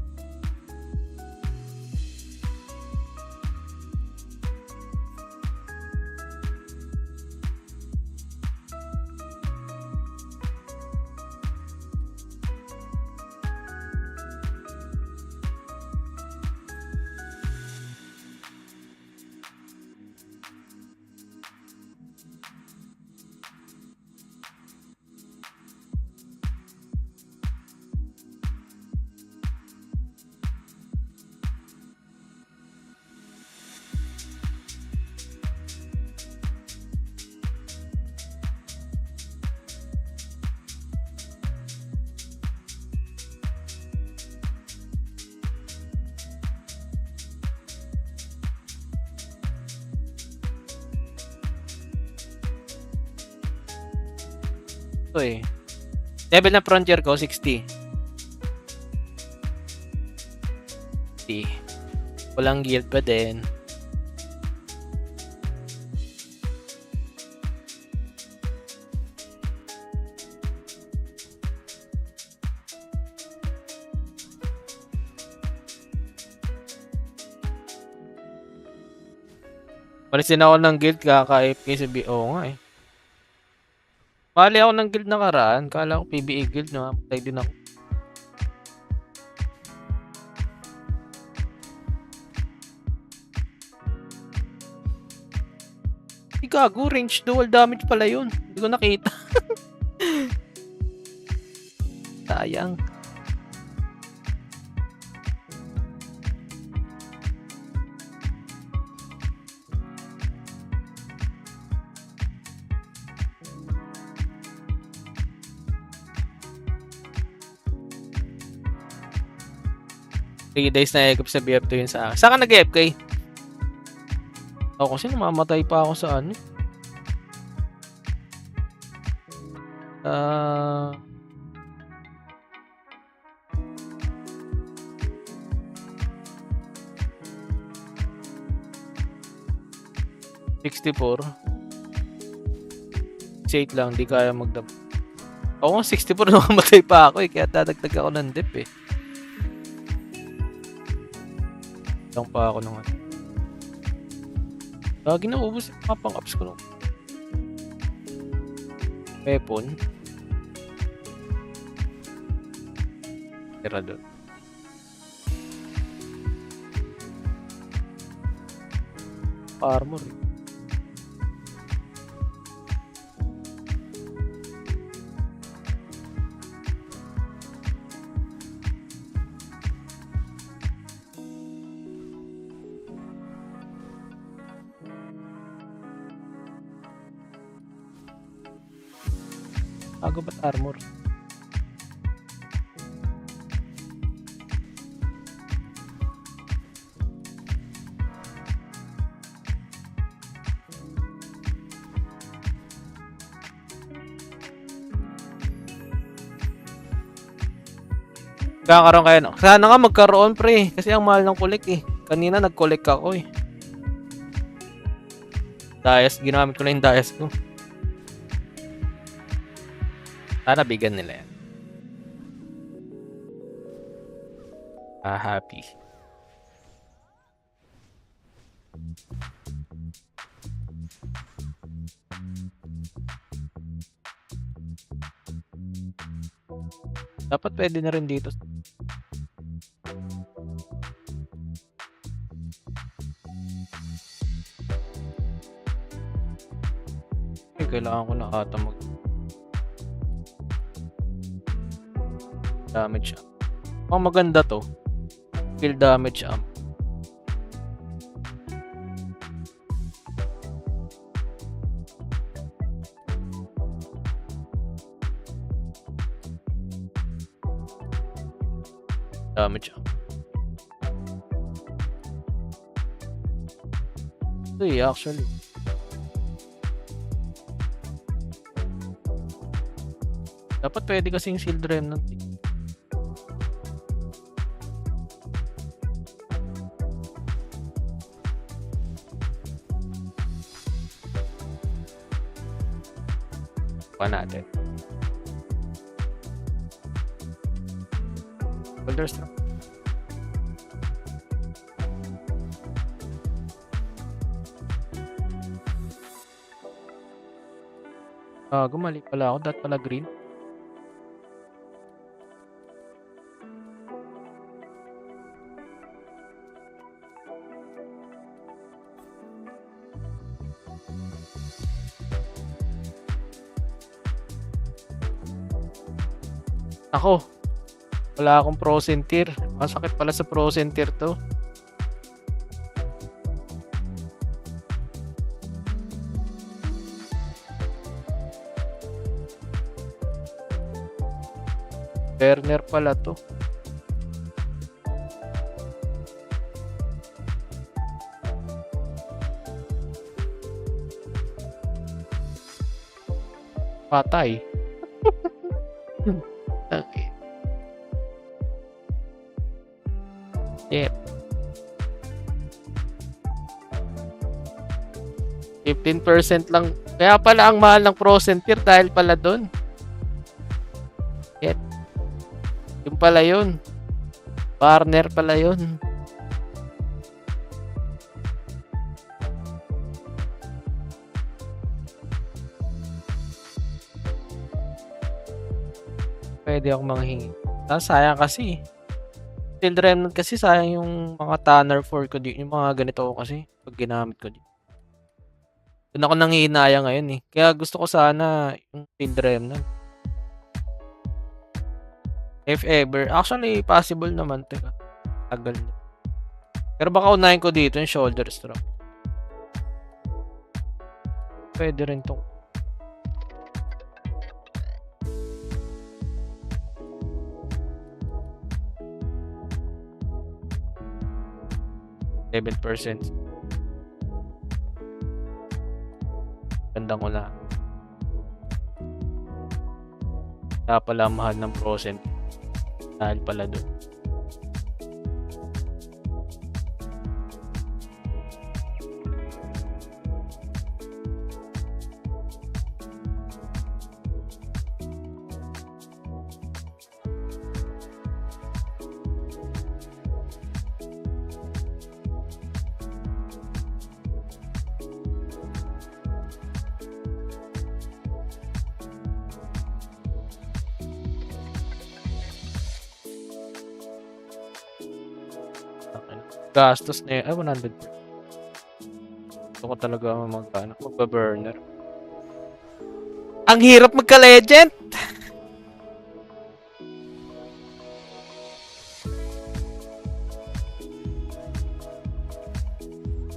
Ito eh. Level na frontier ko, 60. 60. Walang guild pa din. Palis din ako ng guild kaka-FK sa BO nga eh. Pali ako ng guild nakaraan. Kala ko PBA guild, no? Patay din ako. Gago, range dual damage pala yun. Hindi ko nakita. Sayang. Days na ekip sa BF2 yun sa akin. Saan ka nag-FK? Ako kasi namamatay pa ako sa ano. Uh, 64. 68 lang, di kaya magdab. Ako nga 64 namamatay pa ako eh, kaya dadagdag ako ng dip eh. Lang pa ako naman. Lagi na ubus yung mga pang-ups ko nung weapon. Tira doon. Armor eh. Bago ba't armor? Kakaroon kayo no? Sana nga magkaroon pre, kasi ang mahal ng kulik eh. Kanina nag-collect ako eh. Dias, ginamit ko na yung dias ko. Sana bigyan nila yan. Happy. Dapat pwede na rin dito. Kailangan ko na ata mag damage amp. Oh, maganda to. Kill damage amp. Damage amp. Ito actually. Dapat pwede kasing Shield Remnant. Pa natin. Boulders na. Gumali pala ako. Dapat pala green. Ako. Wala akong frozen tier. Masakit pala sa frozen tier to. Burner pala to. Patay. Okay. Yep. 15% lang. Kaya pala ang mahal ng frozen tier dahil pala doon. Yep. Yung pala yun. Partner pala yun. Pwede ako manghingi. Sayang kasi. Shield Remnant kasi sayang yung mga Tanner 4 ko dito. Yung mga ganito ko kasi. Pag ginamit ko dito. Doon ako nanghihinaya ngayon eh. Kaya gusto ko sana yung Shield Remnant. If ever. Actually, possible naman. Teka. Tagal na. Pero baka unahin ko dito yung shoulder strap. Pwede rin to. %. Gandang ko na. Kaya pala mahal ng frozen. Dahil pala doon. Gastos na yun. Ay, 100. Gusto ko talaga magba-burner. Ang hirap magka-legend!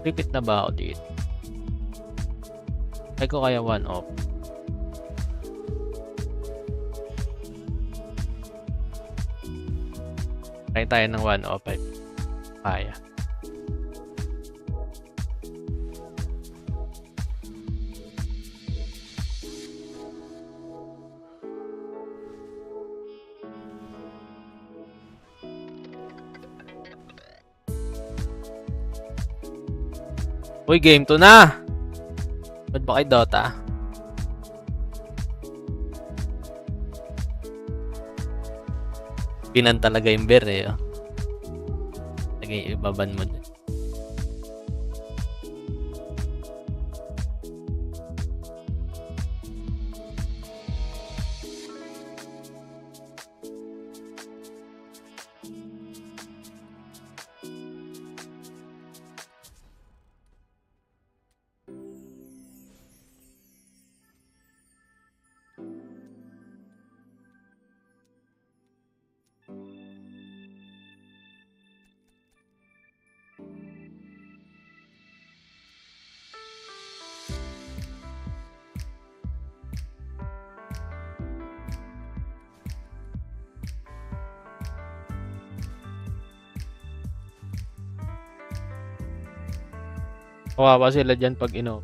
Repeat na ba ako dito? Ay ko kaya 1-off. Try tayo ng 1-off. Kaya. Uy, game 2 na! Ba't ba kay Dota? Pinan talaga yung bear eh. Oh. Lagay, ibaban mo dun. Kawawa sila dyan pag yung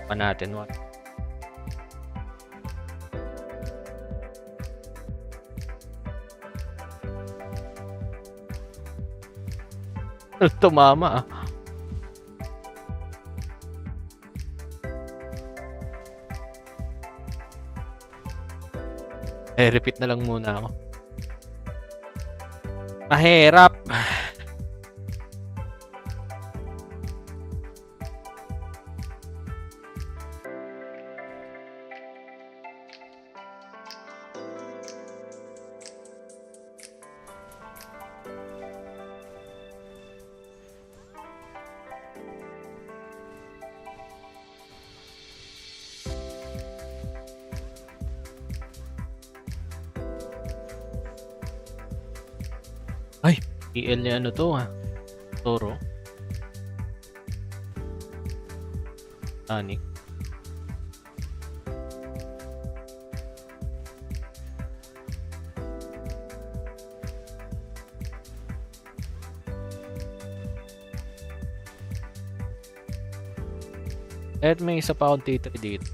Pa natin, what? Tumama ah. Repeat na lang muna ako. Mahirap. Ay, PL niya ano to ha? Toro. Tanic. Kahit may isa pa akong T3 dito.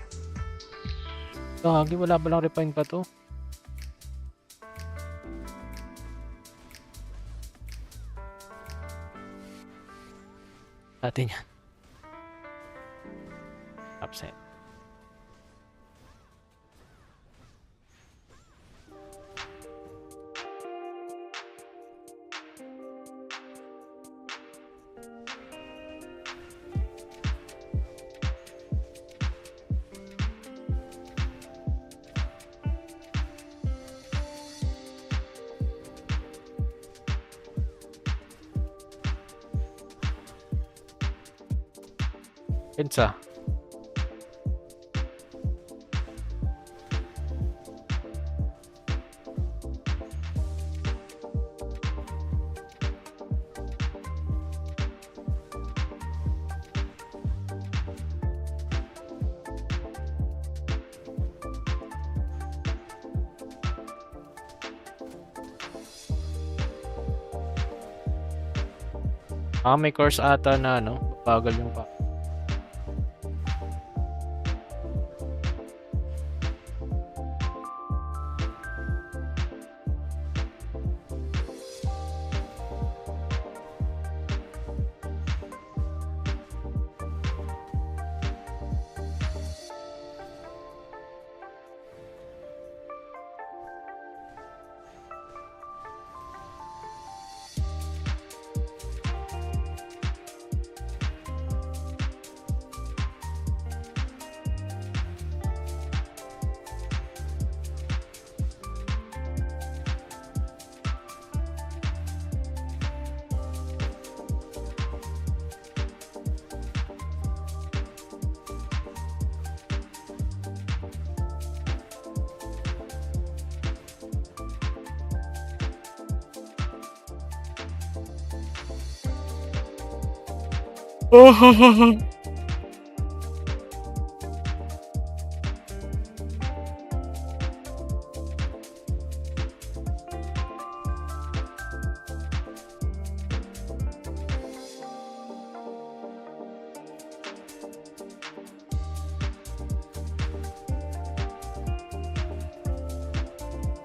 Gagi, wala ba lang refine pa to? Atin yan. Upset. Pensa. May course ata na ano, bagal yung pa.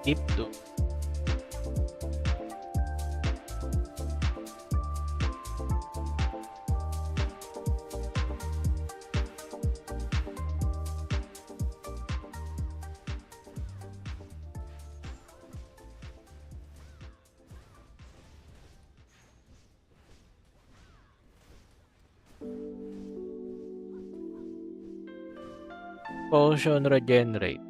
Deep to. Potion regenerate.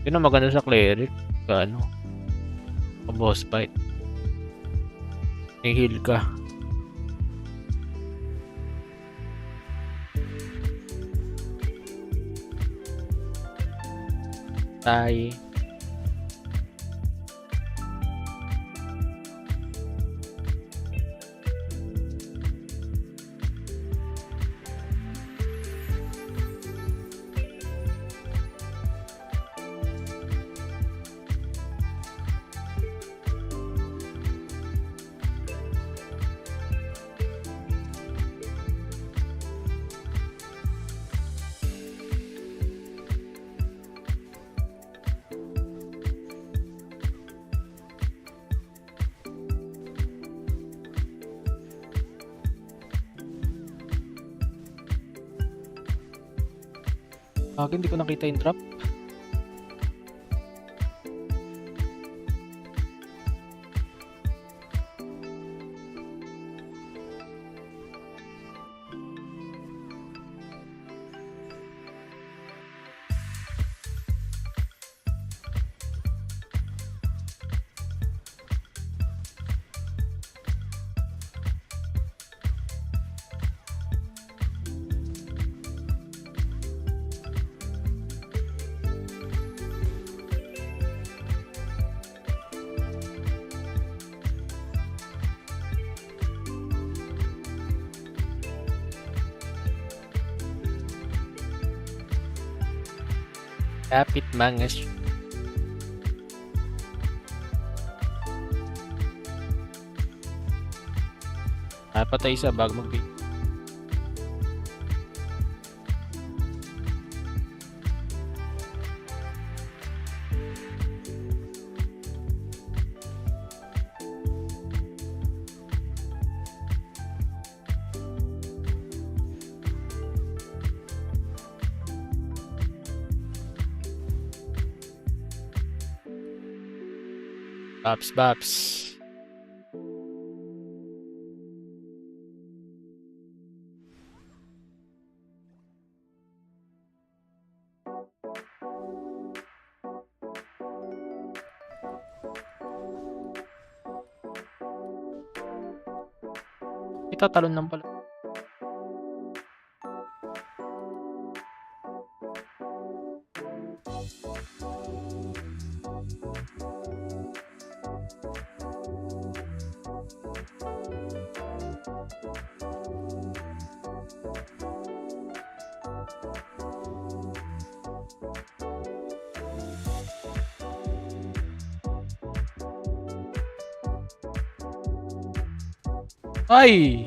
Yun ang maganda sa cleric. Ano? Boss fight. May heal ka. Tay. Hindi ko nakita yung drop. Kapit mangas. Patay isa bago mag-beat. Baps. Itatalon lang pala. Ay!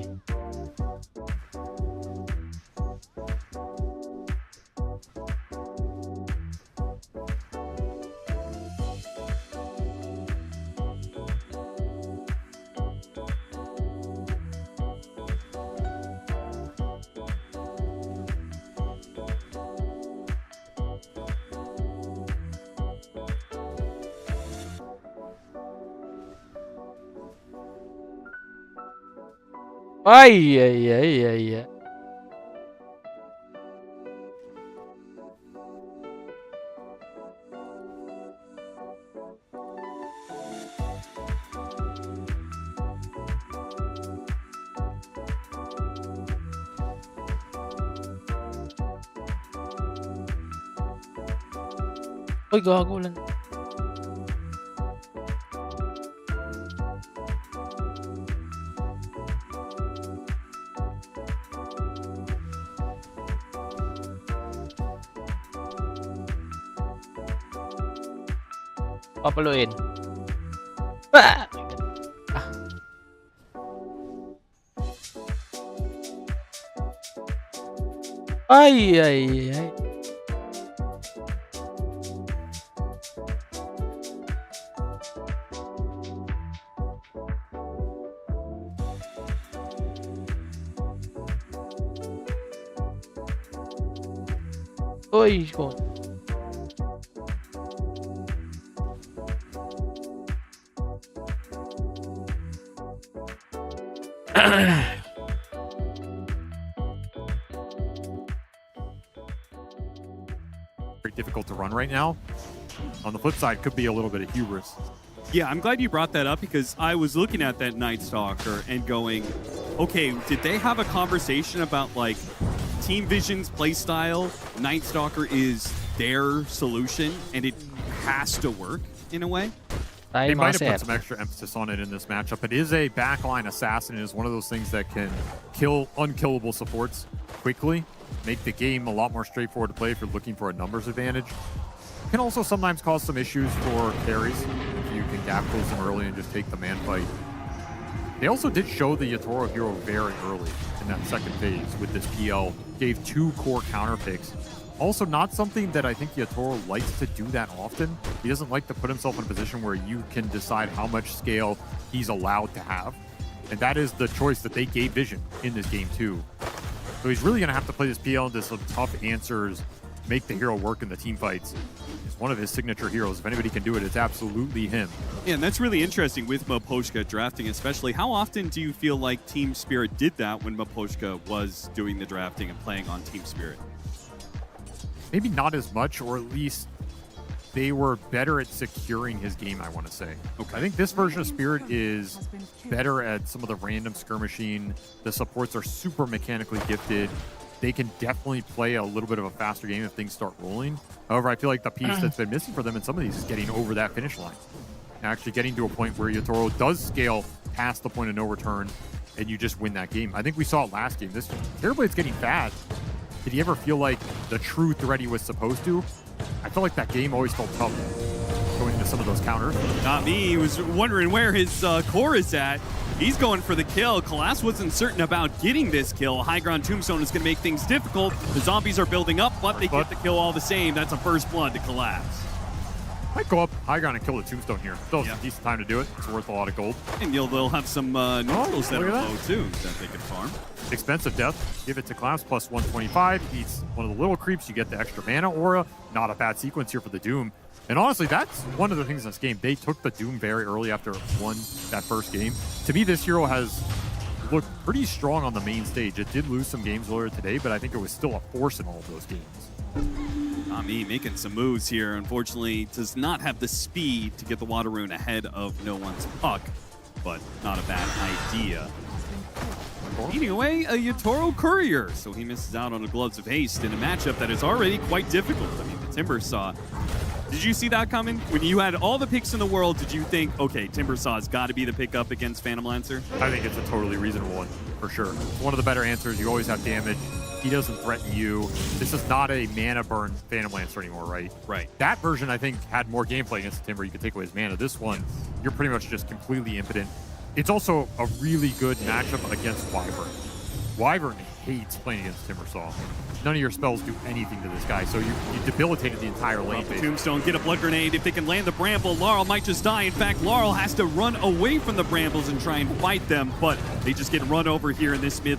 Ay. Uy, gago lang. Papaluin. Ah! Ay. Uy, kung Very difficult to run right now. On the flip side, could be a little bit of hubris. Yeah, I'm glad you brought that up because I was looking at that Night Stalker and going, okay, did they have a conversation about like Team Vision's playstyle? Night Stalker is their solution, and it has to work in a way. Tayo They might mga have put sir. some extra emphasis on it in this matchup. It is a backline assassin. It is one of those things that can kill unkillable supports quickly, make the game a lot more straightforward to play if you're looking for a numbers advantage. Can also sometimes cause some issues for carries if you can gap close them early and just take the man fight. They also did show the Yatoro hero very early in that second phase with this PL. Gave 2 core counter picks. Also not something that I think Yatoro likes to do that often. He doesn't like to put himself in a position where you can decide how much scale he's allowed to have. And that is the choice that they gave Vision in this game too. So he's really going to have to play this PL into some tough answers, make the hero work in the team fights. He's one of his signature heroes. If anybody can do it, it's absolutely him. Yeah, and that's really interesting with Maposhka drafting especially. How often do you feel like Team Spirit did that when Maposhka was doing the drafting and playing on Team Spirit? Maybe not as much, or at least they were better at securing his game, I want to say. Okay. I think this version of Spirit is better at some of the random skirmishing. The supports are super mechanically gifted. They can definitely play a little bit of a faster game if things start rolling. However, I feel like the piece that's been missing for them in some of these is getting over that finish line. Actually getting to a point where Yatoro does scale past the point of no return and you just win that game. I think we saw it last game. This Terrorblade's getting fast. Did he ever feel like the true threat he was supposed to? I felt like that game always felt tough going into some of those counters. Not me. He was wondering where his core is at. He's going for the kill. Kalas wasn't certain about getting this kill. High ground tombstone is going to make things difficult. The zombies are building up, but they get the kill all the same. That's a first blood to Kalas. Might go up high ground and kill the tombstone here. Still a decent time to do it. It's worth a lot of gold. And they'll have some neutrals that look are at that. low too that they can farm. Expensive death. Give it to Klaus plus 125. Eats one of the little creeps. You get the extra mana aura. Not a bad sequence here for the Doom. And honestly, that's one of the things in this game. They took the Doom very early after it won that first game. To me, this hero has looked pretty strong on the main stage. It did lose some games earlier today, but I think it was still a force in all of those games. Nami making some moves here. Unfortunately, does not have the speed to get the Water Rune ahead of no one's puck, but not a bad idea. Eating away a Yatoro Courier, so he misses out on the Gloves of Haste in a matchup that is already quite difficult. I mean, the Timber Saw. Did you see that coming? When you had all the picks in the world, did you think, okay, Timber Saw's got to be the pickup against Phantom Lancer? I think it's a totally reasonable one, for sure. It's one of the better answers. You always have damage. He doesn't threaten you. This is not a mana burn Phantom Lancer anymore, right? Right. That version, I think, had more gameplay against the Timber. You could take away his mana. This one, you're pretty much just completely impotent. It's also a really good matchup against Wyvern. Wyvern hates playing against Timbersaw. None of your spells do anything to this guy, so you debilitated the entire lane phase. Tombstone, get a blood grenade. If they can land the Bramble, Laurel might just die. In fact, Laurel has to run away from the Brambles and try and fight them, but they just get run over here in this mid